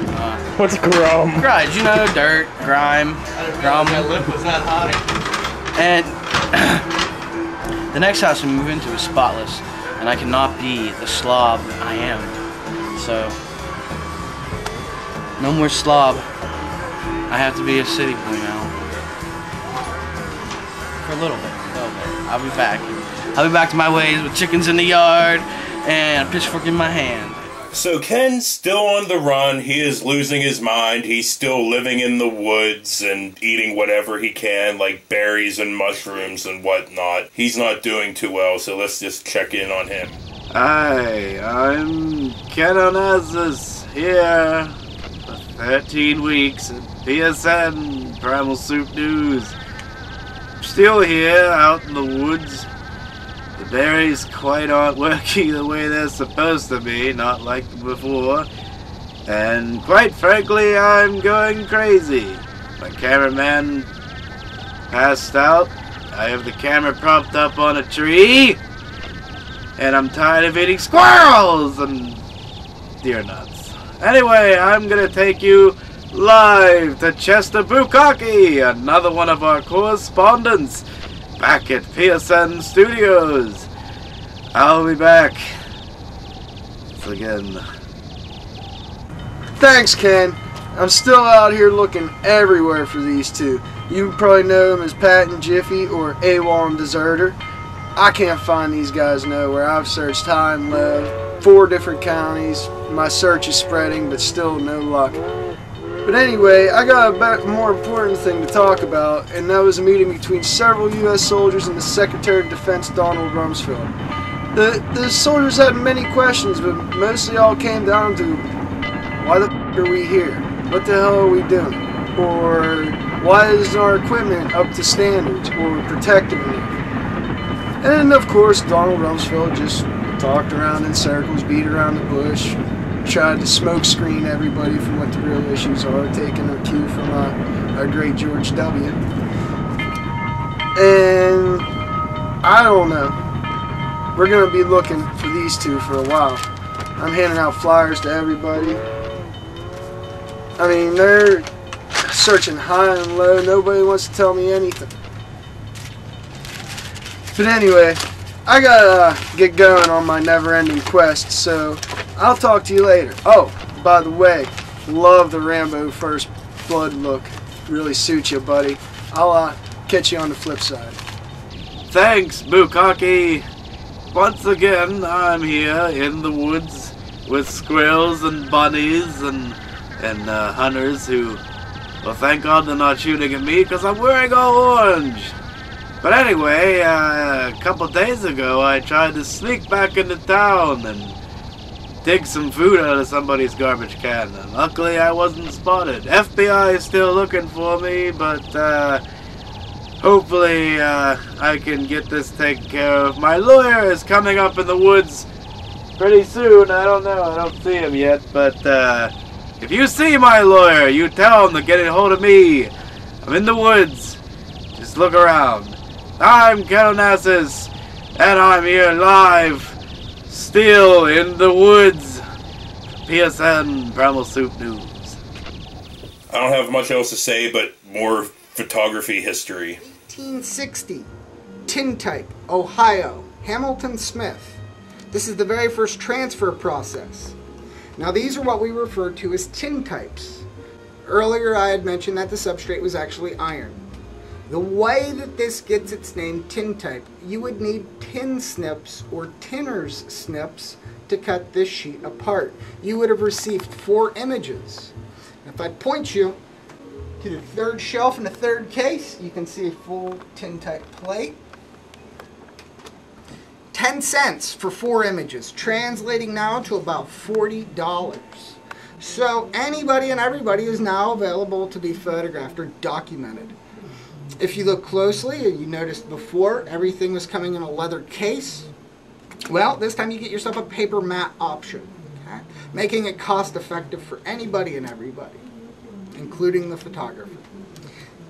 What's grum? Grime, you know, dirt, grime, grum. My lip was that hot. And the next house we move into is spotless, and I cannot be the slob I am. So, no more slob. I have to be a city boy now. For a little bit. I'll be back. I'll be back to my ways with chickens in the yard and a pitchfork in my hand. So Ken's still on the run. He is losing his mind. He's still living in the woods and eating whatever he can, like berries and mushrooms and whatnot. He's not doing too well, so let's just check in on him. Hi, I'm Ken Onassis here for 13 weeks at PSN, Primal Soup News. I'm still here out in the woods. The berries quite aren't working the way they're supposed to be, not like before. And quite frankly, I'm going crazy. My cameraman passed out. I have the camera propped up on a tree. And I'm tired of eating squirrels and deer nuts. Anyway, I'm gonna take you live to Chester Bukkake, another one of our correspondents, back at PSN Studios. I'll be back. Once again. Thanks, Ken. I'm still out here looking everywhere for these two. You probably know them as Pat and Jiffy or AWOL and Deserter. I can't find these guys nowhere. I've searched high and low, 4 different counties. My search is spreading, but still no luck. But anyway, I got a more important thing to talk about, and that was a meeting between several U.S. soldiers and the Secretary of Defense, Donald Rumsfeld. The soldiers had many questions, but mostly all came down to, why the f*** are we here? What the hell are we doing? Or why isn't our equipment up to standards or protective enough? And of course, Donald Rumsfeld just talked around in circles, beat around the bush, tried to smoke screen everybody for what the real issues are, taking a cue from our great George W. And I don't know. We're going to be looking for these two for a while. I'm handing out flyers to everybody. I mean, they're searching high and low. Nobody wants to tell me anything. But anyway, I gotta get going on my never-ending quest, so I'll talk to you later. Oh, by the way, love the Rambo First Blood look. Really suits you, buddy. I'll catch you on the flip side. Thanks, Bukkake. Once again, I'm here in the woods with squirrels and bunnies and hunters who, well, thank God they're not shooting at me because I'm wearing all orange. But anyway, a couple days ago, I tried to sneak back into town and dig some food out of somebody's garbage can. And luckily, I wasn't spotted. FBI is still looking for me, but hopefully I can get this taken care of. My lawyer is coming up in the woods pretty soon. I don't know. I don't see him yet. But if you see my lawyer, you tell him to get a hold of me. I'm in the woods. Just look around. I'm Ken Onassis, and I'm here live, still in the woods. PSN Primal Soup News. I don't have much else to say, but more photography history. 1860, tintype, Ohio, Hamilton Smith. This is the very first transfer process. Now these are what we refer to as tintypes. Earlier I had mentioned that the substrate was actually iron. The way that this gets its name, tintype, you would need tin snips or tinner's snips to cut this sheet apart. You would have received 4 images. If I point you to the 3rd shelf in the 3rd case, you can see a full tintype plate. 10 cents for 4 images, translating now to about $40. So anybody and everybody is now available to be photographed or documented. If you look closely, you noticed before everything was coming in a leather case. Well, this time you get yourself a paper matte option, okay? Making it cost effective for anybody and everybody, including the photographer.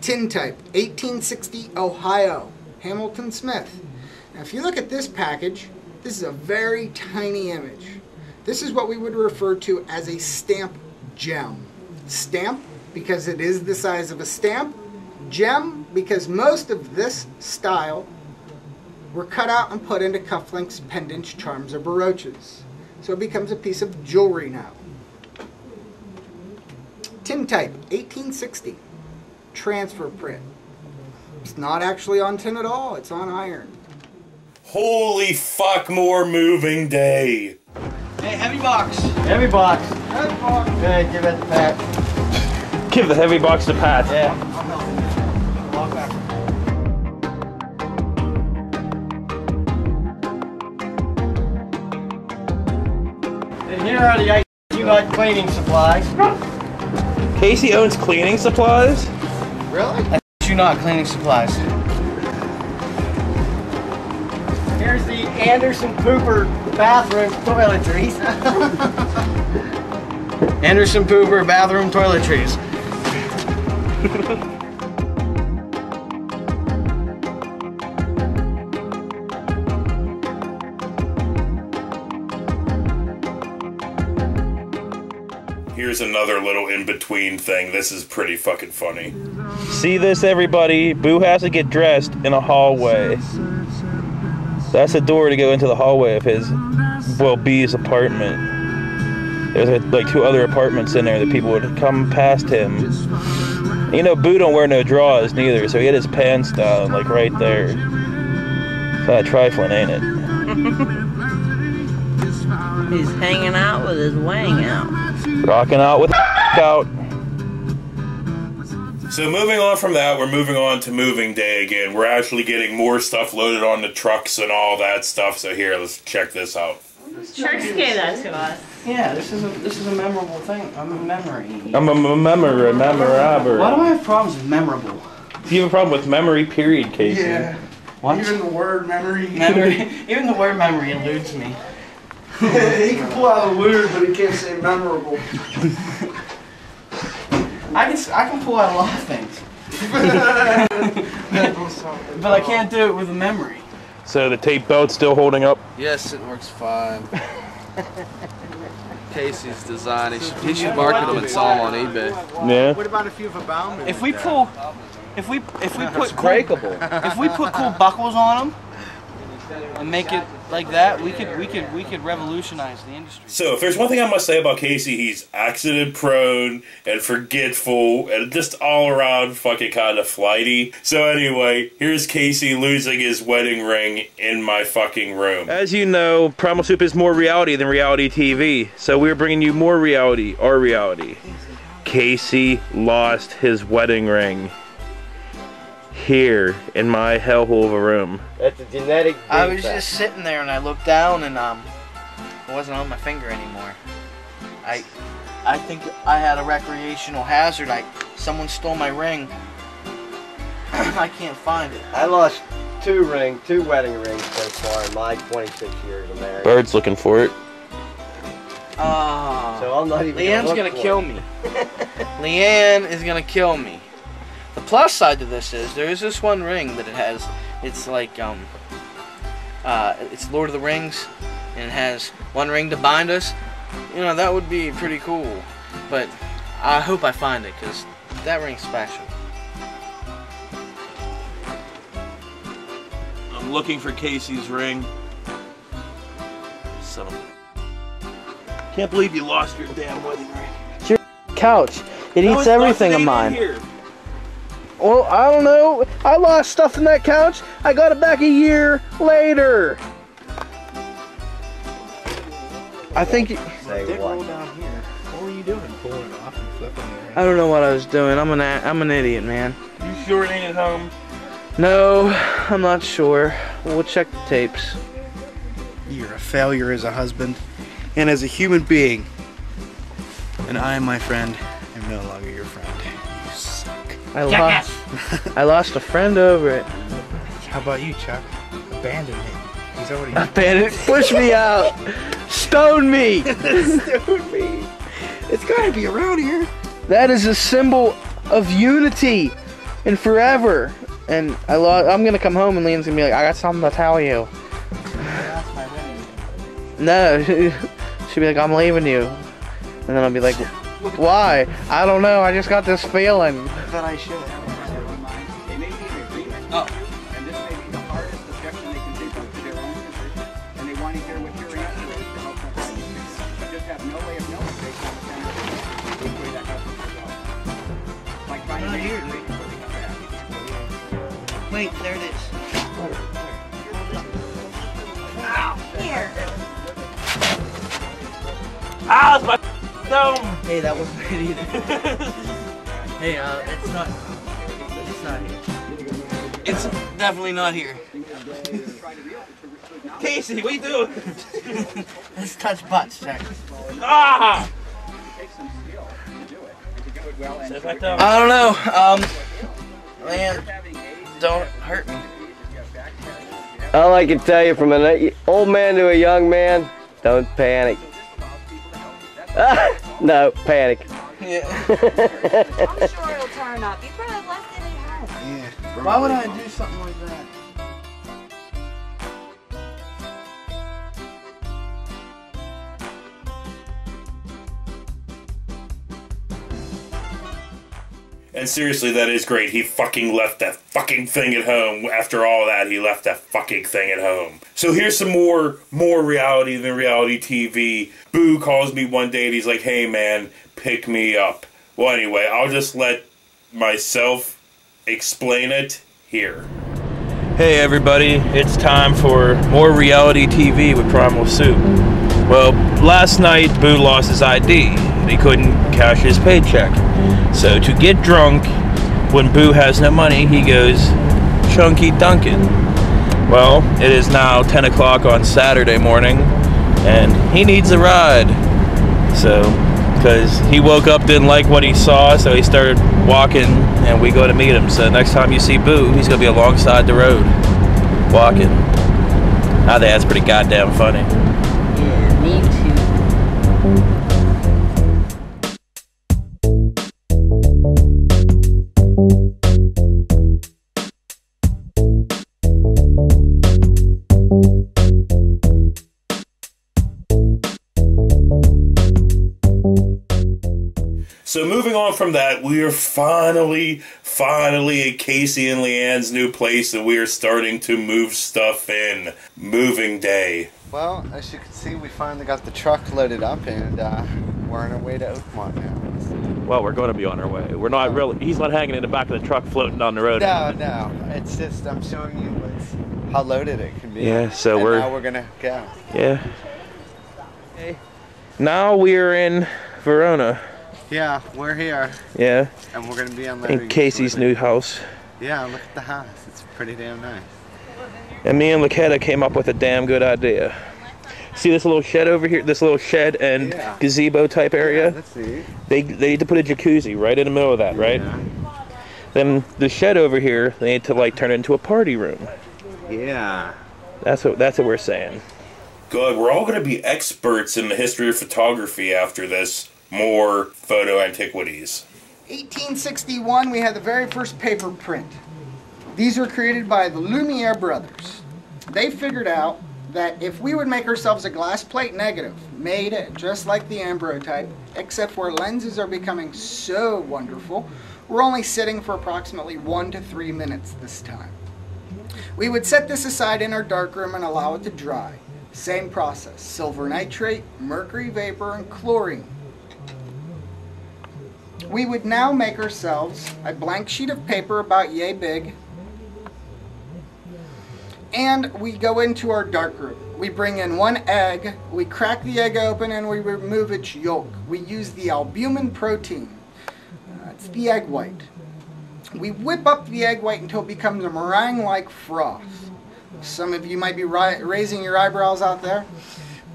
Tintype, 1860 Ohio, Hamilton Smith. Now if you look at this package, this is a very tiny image. This is what we would refer to as a stamp gem. Stamp because it is the size of a stamp. Gem because most of this style were cut out and put into cufflinks, pendants, charms, or brooches. So it becomes a piece of jewelry now. Tintype, 1860. Transfer print. It's not actually on tin at all, it's on iron. Holy fuck, more moving day. Hey, heavy box. Heavy box. Heavy box. Good, give it to Pat. Give the heavy box to Pat. Yeah. Walk back. And here are the items you got cleaning supplies. Casey owns cleaning supplies? Really? I you not cleaning supplies. Here's the Anderson Cooper bathroom toiletries. Anderson Pooper bathroom toiletries. Here's another little in-between thing. This is pretty fucking funny. See this, everybody? Boo has to get dressed in a hallway. That's the door to go into the hallway of his, well, B's apartment. There's like 2 other apartments in there that people would come past him. You know, Boo don't wear no drawers neither, so he had his pants down, like right there. It's not trifling, ain't it? He's hanging out with his wang out. Rocking out with out. So moving on from that, we're moving on to moving day again. We're actually getting more stuff loaded on the trucks and all that stuff. So here, let's check this out. Turks gave that to us. Yeah, this is a memorable thing. I'm a memory. I'm a memorable. Why do I have problems with memorable? You have a problem with memory, period, Casey. Yeah. What? Even the word memory. Even the word memory eludes me. He can pull out a word, but he can't say memorable. I can pull out a lot of things. But I can't do it with a memory. So the tape belt's still holding up? Yes, it works fine. Casey's design. He should market them and sell them on eBay. Yeah. What about if you have a Bauman? If we put breakable. If we put cool buckles on them and make it like that, we could revolutionize the industry. So if there's one thing I must say about Casey, he's accident prone and forgetful and just all around fucking kind of flighty. So anyway, here's Casey losing his wedding ring in my fucking room. As you know, Primal Soup is more reality than reality TV. So we're bringing you more reality, our reality. Casey lost his wedding ring. Here in my hellhole of a room. That's a genetic defect. I was just sitting there and I looked down and it wasn't on my finger anymore. I think I had a recreational hazard. Someone stole my ring. I can't find it. I lost 2 wedding rings so far in my 26 years of marriage. Bird's looking for it. So I'm not even Leanne's gonna kill me. Leanne is gonna kill me. The plus side to this is there is this one ring that it has. It's like it's Lord of the Rings, and it has one ring to bind us. You know, that would be pretty cool. But I hope I find it because that ring's special. I'm looking for Casey's ring. Son of a... Can't believe you lost your damn wedding ring. It's your couch. It eats everything of mine. Well, I don't know. I lost stuff in that couch. I got it back a year later. I think. Say what? Down here. What were you doing? Pulling it off and flipping it. I don't know what I was doing. I'm an idiot, man. You sure it ain't at home? No, I'm not sure. We'll check the tapes. You're a failure as a husband and as a human being. And I, my friend, am no longer your friend. You suck. I lost a friend over it. How about you, Chuck? Abandon him. He's already abandoned. Push me out. Stone me. Stone me. It's gotta be around here. That is a symbol of unity and forever. And I'm gonna come home and Leanne's gonna be like, I got something to tell you. No, she'll be like, I'm leaving you. And then I'll be like, why? I don't know, I just got this feeling. That I should. They may be in agreement. Oh. And this may be the hardest objection they can think of to their own position. And they want to hear what your answer is to help them find it. But just have no way of knowing based on the conversation which way that husband will go. Like trying to make it ready for the back. Wait, there it is. Ow! Here! Ah, it's my dome! Hey, that wasn't it either. Hey, it's not here. It's definitely not here. Casey, what are you doing? Let's touch butts, check. Ah! I don't know. Man, don't hurt me. All I can tell you from an old man to a young man, don't panic. No, panic. Yeah. I'm sure it'll turn up. You probably left it at home. Yeah. Why would I do something like that? And seriously, that is great. He fucking left that fucking thing at home. After all that, he left that fucking thing at home. So here's some more reality than reality TV. Boo calls me one day and he's like, hey man, pick me up. Well, anyway, I'll just let myself explain it here. Hey everybody, it's time for more reality TV with Primal Soup. Well, last night Boo lost his ID and he couldn't cash his paycheck. So to get drunk, when Boo has no money, he goes Chunky Dunkin'. Well, it is now 10 o'clock on Saturday morning and he needs a ride. So, because he woke up, didn't like what he saw, so he started walking and we go to meet him. So next time you see Boo, he's going to be alongside the road, walking. I think that's pretty goddamn funny. Yeah, me too. So moving on from that, we are finally at Casey and Leanne's new place, and we are starting to move stuff in. Moving day. Well, as you can see, we finally got the truck loaded up, and we're on our way to Oakmont now. Well, we're going to be on our way. We're not really, he's not hanging in the back of the truck floating down the road. No, it's just, I'm showing you how loaded it can be. Yeah, so and now we're going to go. Yeah. Okay. Now we're in Verona. Yeah, we're here. Yeah. And we're going to be unloading. In Casey's new house. Yeah, look at the house. It's pretty damn nice. And me and Laketta came up with a damn good idea. See this little shed over here? This little shed and gazebo type area? Yeah, let's see. They need to put a jacuzzi right in the middle of that, right? Yeah. Then the shed over here, they need to like turn it into a party room. Yeah. That's what we're saying. Good. We're all going to be experts in the history of photography after this. More photo antiquities. 1861, we had the very first paper print. These were created by the Lumiere brothers. They figured out that if we would make ourselves a glass plate negative, made just like the ambrotype, except where lenses are becoming so wonderful, we're only sitting for approximately 1 to 3 minutes this time. We would set this aside in our darkroom and allow it to dry. Same process, silver nitrate, mercury vapor, and chlorine. We would now make ourselves a blank sheet of paper about yay big, and we go into our darkroom. We bring in 1 egg, we crack the egg open, and we remove its yolk. We use the albumin protein. It's the egg white. We whip up the egg white until it becomes a meringue-like froth. Some of you might be raising your eyebrows out there.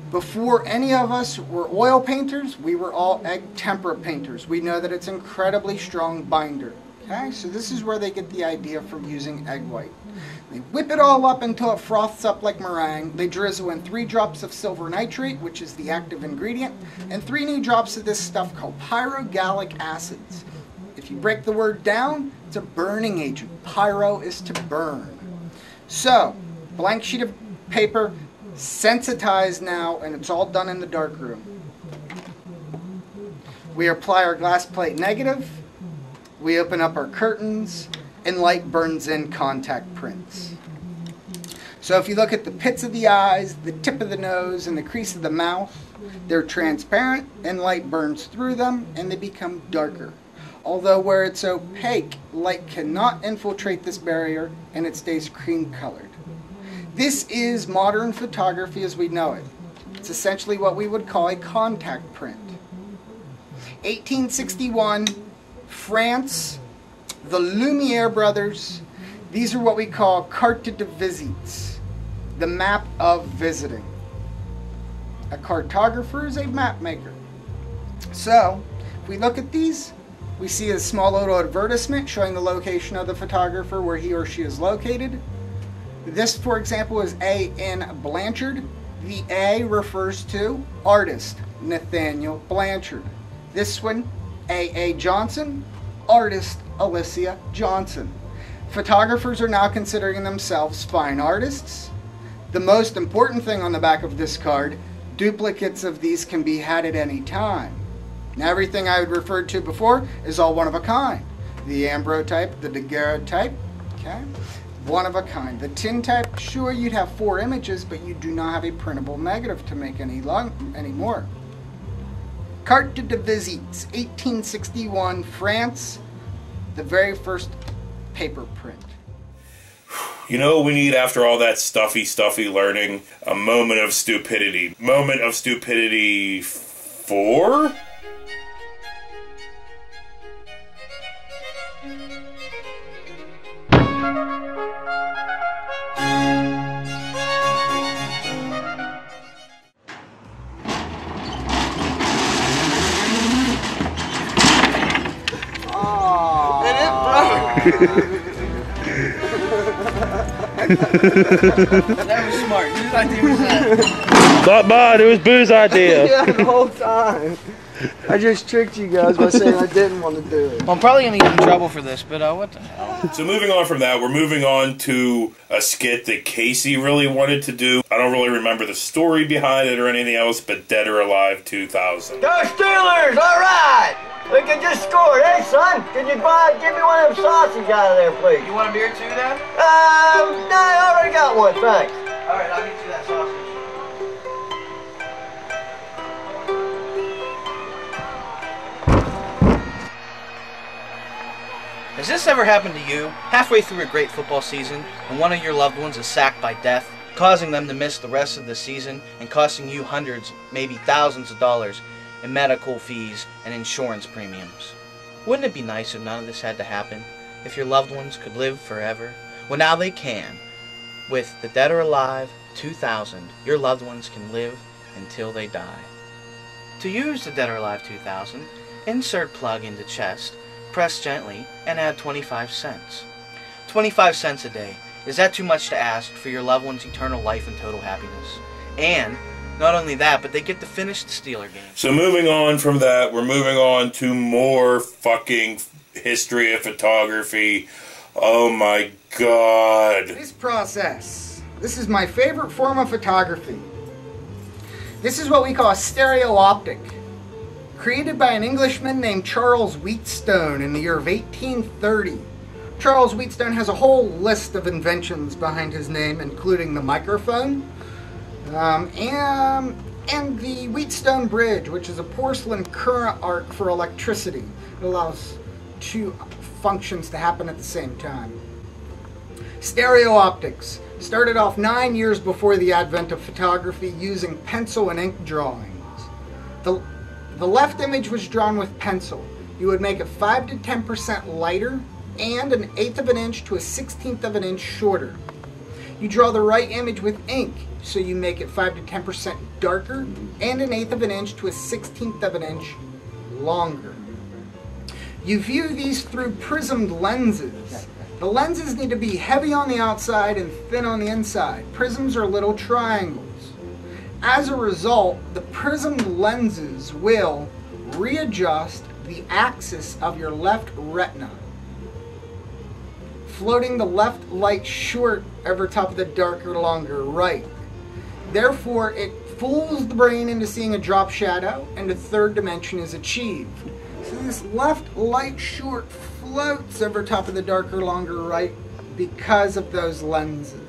Before any of us were oil painters, we were all egg tempera painters. We know that it's an incredibly strong binder. Okay, so this is where they get the idea for using egg white. They whip it all up until it froths up like meringue. They drizzle in 3 drops of silver nitrate, which is the active ingredient, and 3 new drops of this stuff called pyrogallic acids. If you break the word down, it's a burning agent. Pyro is to burn. So, blank sheet of paper, sensitized now, and it's all done in the dark room. We apply our glass plate negative, we open up our curtains, and light burns in contact prints. So if you look at the pits of the eyes, the tip of the nose, and the crease of the mouth, they're transparent and light burns through them and they become darker. Although where it's opaque, light cannot infiltrate this barrier and it stays cream colored. This is modern photography as we know it. It's essentially what we would call a contact print. 1861, France, the Lumiere brothers, these are what we call carte de visite, the map of visiting. A cartographer is a map maker. So, if we look at these, we see a small little advertisement showing the location of the photographer where he or she is located. This, for example, is A.N. Blanchard. The A refers to artist Nathaniel Blanchard. This one, A.A. Johnson, artist Alicia Johnson. Photographers are now considering themselves fine artists. The most important thing on the back of this card, duplicates of these can be had at any time. Now everything I had referred to before is all one of a kind. The ambrotype, the daguerreotype, okay? One of a kind. The tin type, sure, you'd have 4 images, but you do not have a printable negative to make any more. Carte de visite, 1861, France, the very first paper print. You know what we need after all that stuffy learning? A moment of stupidity. Moment of stupidity 4? That was smart. Whose idea was that? Not mine, it was Boo's idea. Yeah, the whole time. I just tricked you guys by saying I didn't want to do it. Well, I'm probably going to get in trouble for this, but what the hell? So moving on from that, we're moving on to a skit that Casey really wanted to do. I don't really remember the story behind it or anything else, but Dead or Alive 2000. Go Steelers! All right! We can just score. Hey, son, can you give me one of them sausage out of there, please? You want a beer too, Dad? No, I already got one, thanks. All right, I'll get you that sausage. Has this ever happened to you? Halfway through a great football season, and one of your loved ones is sacked by death, causing them to miss the rest of the season and costing you hundreds, maybe thousands of dollars in medical fees and insurance premiums. Wouldn't it be nice if none of this had to happen? If your loved ones could live forever? Well, now they can. With the Dead or Alive 2000, your loved ones can live until they die. To use the Dead or Alive 2000, insert plug into chest, press gently, and add 25 cents. 25 cents a day. Is that too much to ask for your loved one's eternal life and total happiness? And not only that, but they get to finish the Steeler game. So moving on from that, we're moving on to more fucking history of photography. Oh my god. This process. This is my favorite form of photography. This is what we call a stereooptic. Created by an Englishman named Charles Wheatstone in the year of 1830. Charles Wheatstone has a whole list of inventions behind his name, including the microphone, and the Wheatstone Bridge, which is a porcelain current arc for electricity. It allows 2 functions to happen at the same time. Stereooptics started off 9 years before the advent of photography using pencil and ink drawings. The left image was drawn with pencil. You would make it 5 to 10% lighter and 1/8 of an inch to 1/16 of an inch shorter. You draw the right image with ink, so you make it 5 to 10% darker and 1/8 of an inch to 1/16 of an inch longer. You view these through prismed lenses. The lenses need to be heavy on the outside and thin on the inside. Prisms are little triangles. As a result, the prismed lenses will readjust the axis of your left retina, floating the left light short over top of the darker, longer right. Therefore, it fools the brain into seeing a drop shadow, and a 3rd dimension is achieved. So this left light short floats over top of the darker, longer right because of those lenses.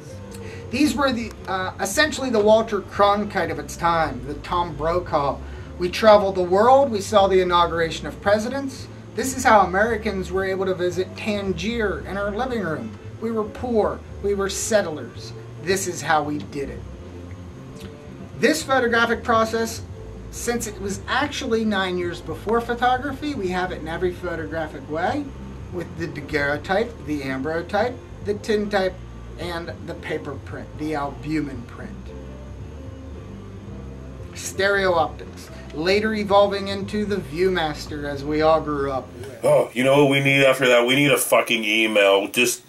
These were the essentially the Walter Cronkite of its time, the Tom Brokaw. We traveled the world, we saw the inauguration of presidents. This is how Americans were able to visit Tangier in our living room. We were poor, we were settlers. This is how we did it. This photographic process, since it was actually 9 years before photography, we have it in every photographic way, with the daguerreotype, the ambrotype, the tin type, and the paper print, the albumin print. Stereooptics, later evolving into the Viewmaster as we all grew up with. Oh, you know what we need after that? We need a fucking email. Just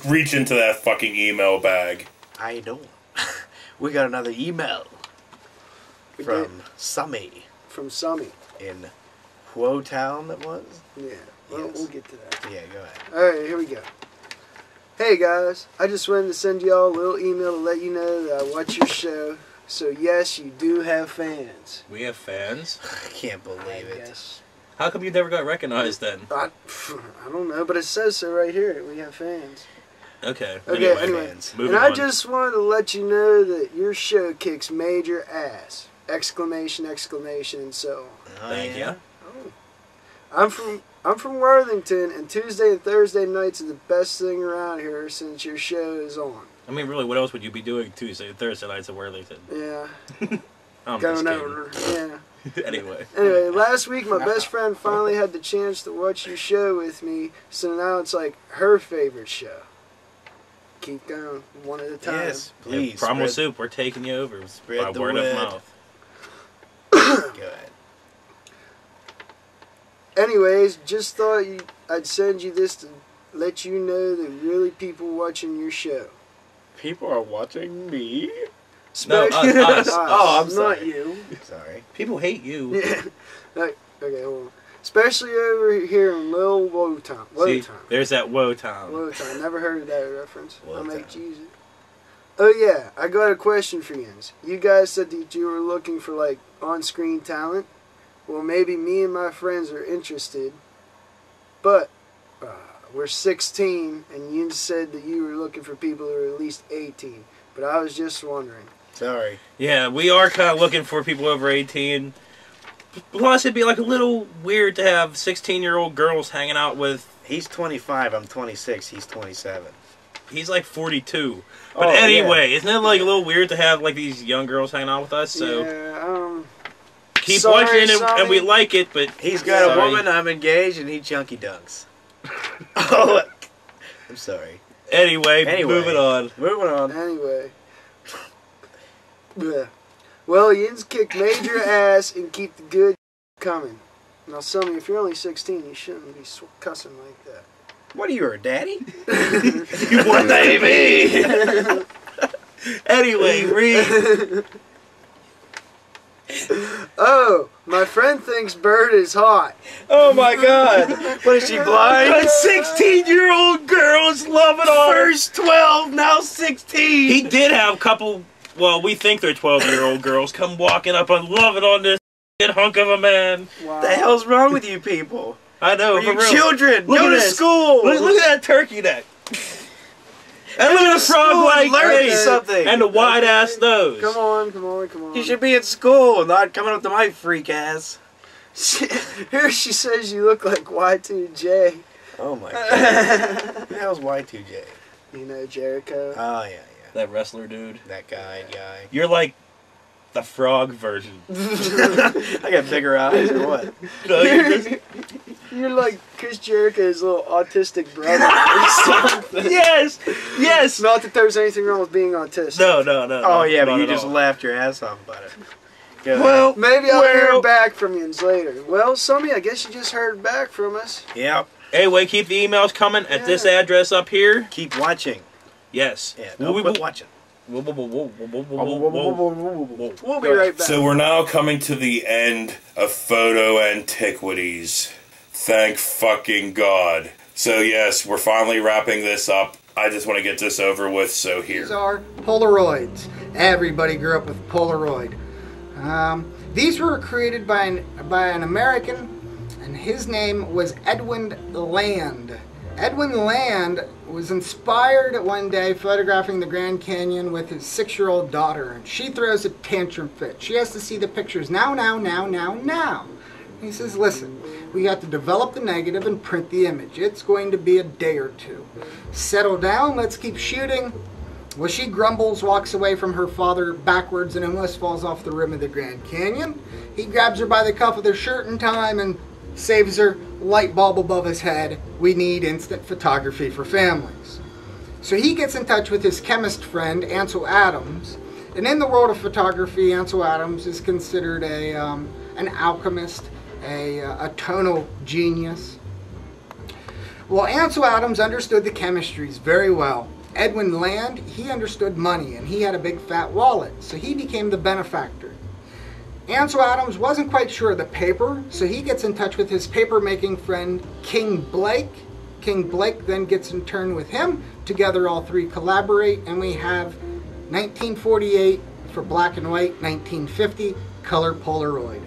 reach into that fucking email bag. How you doing? We got another email from Summy. From Summy. In Huo Town, it was? Yeah, well, we'll get to that. Yeah, go ahead. Alright, here we go. Hey guys, I just wanted to send y'all a little email to let you know that I watch your show. So yes, you do have fans. We have fans? I can't believe it. How come you never got recognized then? I don't know, but it says so right here. We have fans. Okay. Anyway. And I just wanted to let you know that your show kicks major ass! Exclamation, exclamation, and so on. Thank you. I'm from Worthington, and Tuesday and Thursday nights are the best thing around here since your show is on. I mean, really, what else would you be doing Tuesday and Thursday nights at Worthington? Yeah. I'm Going just over. Yeah. Anyway, last week my best friend finally had the chance to watch your show with me, so now it's like her favorite show. Keep going, one at a time. Yes, please. Yeah, Primal Soup, we're taking you over by the word of word. mouth. Good. Anyways, just thought I'd send you this to let you know that really people watching your show. People are watching me? No, us. Oh, I'm not sorry. you. Sorry. People hate you. Yeah. Okay, hold on. Especially over here in Lil Wotan. See, there's that Wotan. Wotan. Never heard of that reference. I'll make you use it. Oh yeah, I got a question for you. You guys said that you were looking for like on-screen talent. Well, maybe me and my friends are interested, but we're 16, and you said that you were looking for people who are at least 18. But I was just wondering. Sorry. Yeah, we are kind of looking for people over 18. Plus, it'd be like a little weird to have 16-year-old girls hanging out with. He's 25. I'm 26. He's 27. He's like 42. But anyway, isn't it like a little weird to have like these young girls hanging out with us? So yeah, keep watching and we like it, but he's got a woman. I'm engaged, and he chunky dunks. Oh, I'm sorry. Anyway, moving on. Moving on. Anyway. Yeah. Well, yins kick major ass and keep the good coming. Now, Sonny, if you're only 16, you shouldn't be cussing like that. What are you, her daddy? What baby? Anyway, read. Oh, my friend thinks Bird is hot. Oh my God! What is she blind? A 16-year-old girl's loving on First 12, now 16. He did have a couple. Well, we think they're 12-year-old girls come walking up and loving on this hunk of a man. Wow. The hell's wrong with you people? I know. For for you real. children, Look go at to this. school. Look at that turkey neck. And look at the frog-like face something. and the wide-ass nose. Come on. You should be at school, not coming up to my freak ass. Here she says you look like Y2J. Oh my God. Who the hell's Y2J? You know Jericho? Oh yeah. That wrestler dude. That guy. You're like the frog version. I got bigger eyes or what? No, you're like Chris Jericho's little autistic brother or something. Yes. Not that there's anything wrong with being autistic. No. Oh yeah, but you just laughed your ass off about it. Well, maybe I'll hear back from you later. Well, Sammy, I guess you just heard back from us. Yep. Anyway, keep the emails coming at this address up here. Keep watching. Yes. Yeah, don't quit watching. We'll be right back. So we're now coming to the end of Photo Antiquities. Thank fucking God. So yes, we're finally wrapping this up. I just want to get this over with, so here. These are Polaroids. Everybody grew up with Polaroid. These were created by an American, and his name was Edwin Land. Edwin Land was inspired one day photographing the Grand Canyon with his 6-year-old daughter, and she throws a tantrum fit. She has to see the pictures now. He says, listen, we got to develop the negative and print the image. It's going to be a day or two. Settle down, let's keep shooting. Well, she grumbles, walks away from her father backwards, and almost falls off the rim of the Grand Canyon. He grabs her by the cuff of their shirt in time and saves her. Light bulb above his head. We need instant photography for families. So he gets in touch with his chemist friend, Ansel Adams. And in the world of photography, Ansel Adams is considered an alchemist, a tonal genius. Well, Ansel Adams understood the chemistries very well. Edwin Land, he understood money, and he had a big fat wallet, so he became the benefactor. Ansel Adams wasn't quite sure of the paper, so he gets in touch with his paper-making friend, King Blake. King Blake then gets in turn with him. Together, all three collaborate, and we have 1948 for black and white, 1950 color Polaroid.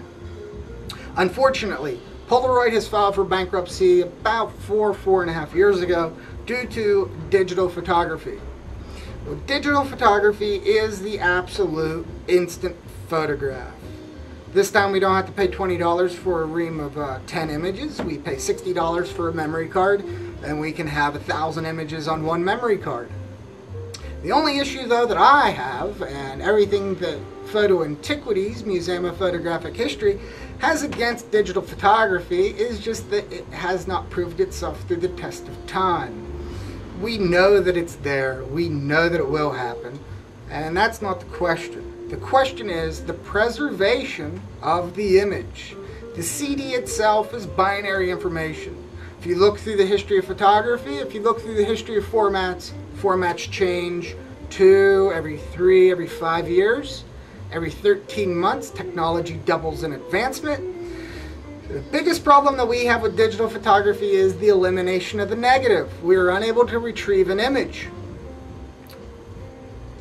Unfortunately, Polaroid has filed for bankruptcy about 4.5 years ago due to digital photography. Well, digital photography is the absolute instant photograph. This time we don't have to pay $20 for a ream of 10 images. We pay $60 for a memory card, and we can have 1,000 images on one memory card. The only issue though that I have, and everything that Photo Antiquities, Museum of Photographic History, has against digital photography is just that it has not proved itself through the test of time. We know that it's there, we know that it will happen, and that's not the question. The question is the preservation of the image. The CD itself is binary information. If you look through the history of photography, if you look through the history of formats change 2, every 3, every 5 years. Every 13 months, technology doubles in advancement. The biggest problem that we have with digital photography is the elimination of the negative. We are unable to retrieve an image.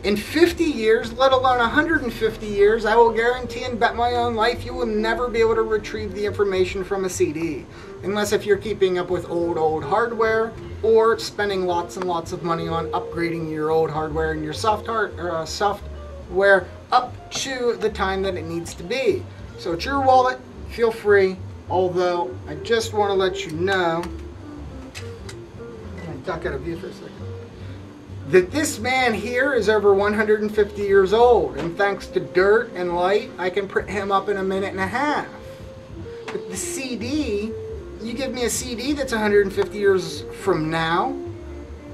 In 50 years, let alone 150 years, I will guarantee and bet my own life you will never be able to retrieve the information from a CD. Unless if you're keeping up with old hardware, or spending lots and lots of money on upgrading your old hardware and your software up to the time that it needs to be. So it's your wallet, feel free, although I just want to let you know, I'll duck out of view for a second, that this man here is over 150 years old, and thanks to dirt and light, I can print him up in a minute and a half. But the CD, you give me a CD that's 150 years from now,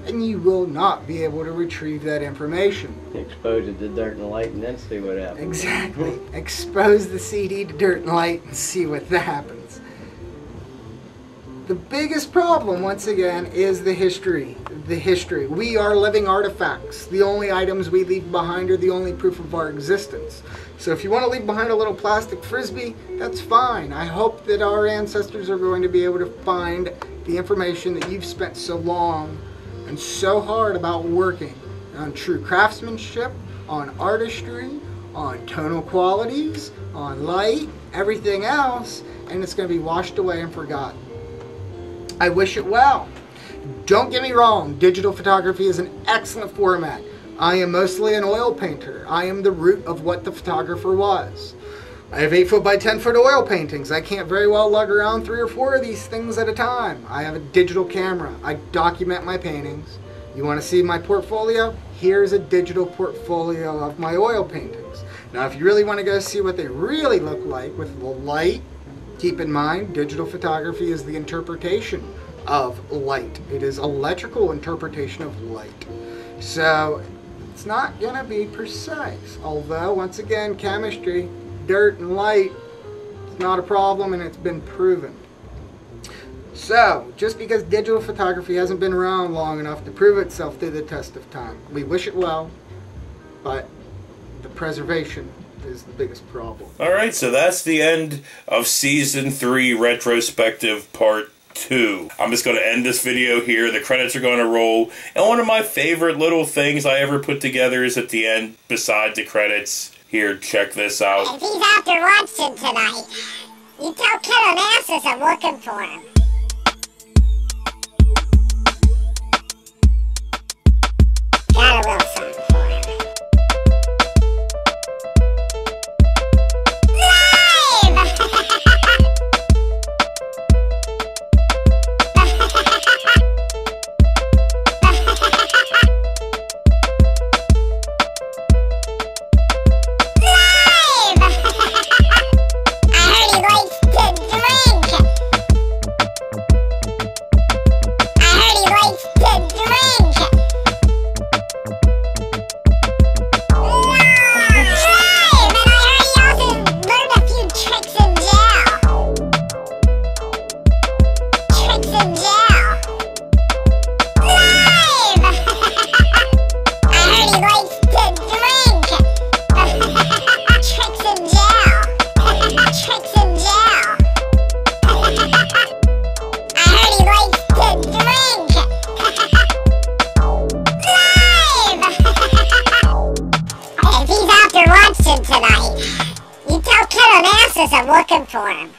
and you will not be able to retrieve that information. Expose it to dirt and light and then see what happens. Exactly. Expose the CD to dirt and light and see what happens. The biggest problem, once again, is the history. The history. We are living artifacts. The only items we leave behind are the only proof of our existence. So if you want to leave behind a little plastic frisbee, that's fine. I hope that our ancestors are going to be able to find the information that you've spent so long and so hard about working on true craftsmanship, on artistry, on tonal qualities, on light, everything else, and it's going to be washed away and forgotten. I wish it well. Don't get me wrong, digital photography is an excellent format. I am mostly an oil painter. I am the root of what the photographer was. I have 8 foot by 10 foot oil paintings. I can't very well lug around 3 or 4 of these things at a time. I have a digital camera. I document my paintings. You want to see my portfolio? Here's a digital portfolio of my oil paintings. Now if you really want to go see what they really look like with the light, keep in mind digital photography is the interpretation of light. It is electrical interpretation of light. So it's not going to be precise. Although once again, chemistry, dirt and light is not a problem, and it's been proven. So just because digital photography hasn't been around long enough to prove itself through the test of time, we wish it well, but the preservation is the biggest problem. Alright, so that's the end of Season 3 Retrospective Part 2. I'm just going to end this video here. The credits are going to roll. And one of my favorite little things I ever put together is at the end, beside the credits. Here, check this out. If he's after Watson tonight, you tell Killer Asses I'm looking for him. Got a real song for him. Tonight, you tell Killer Asses I'm looking for him.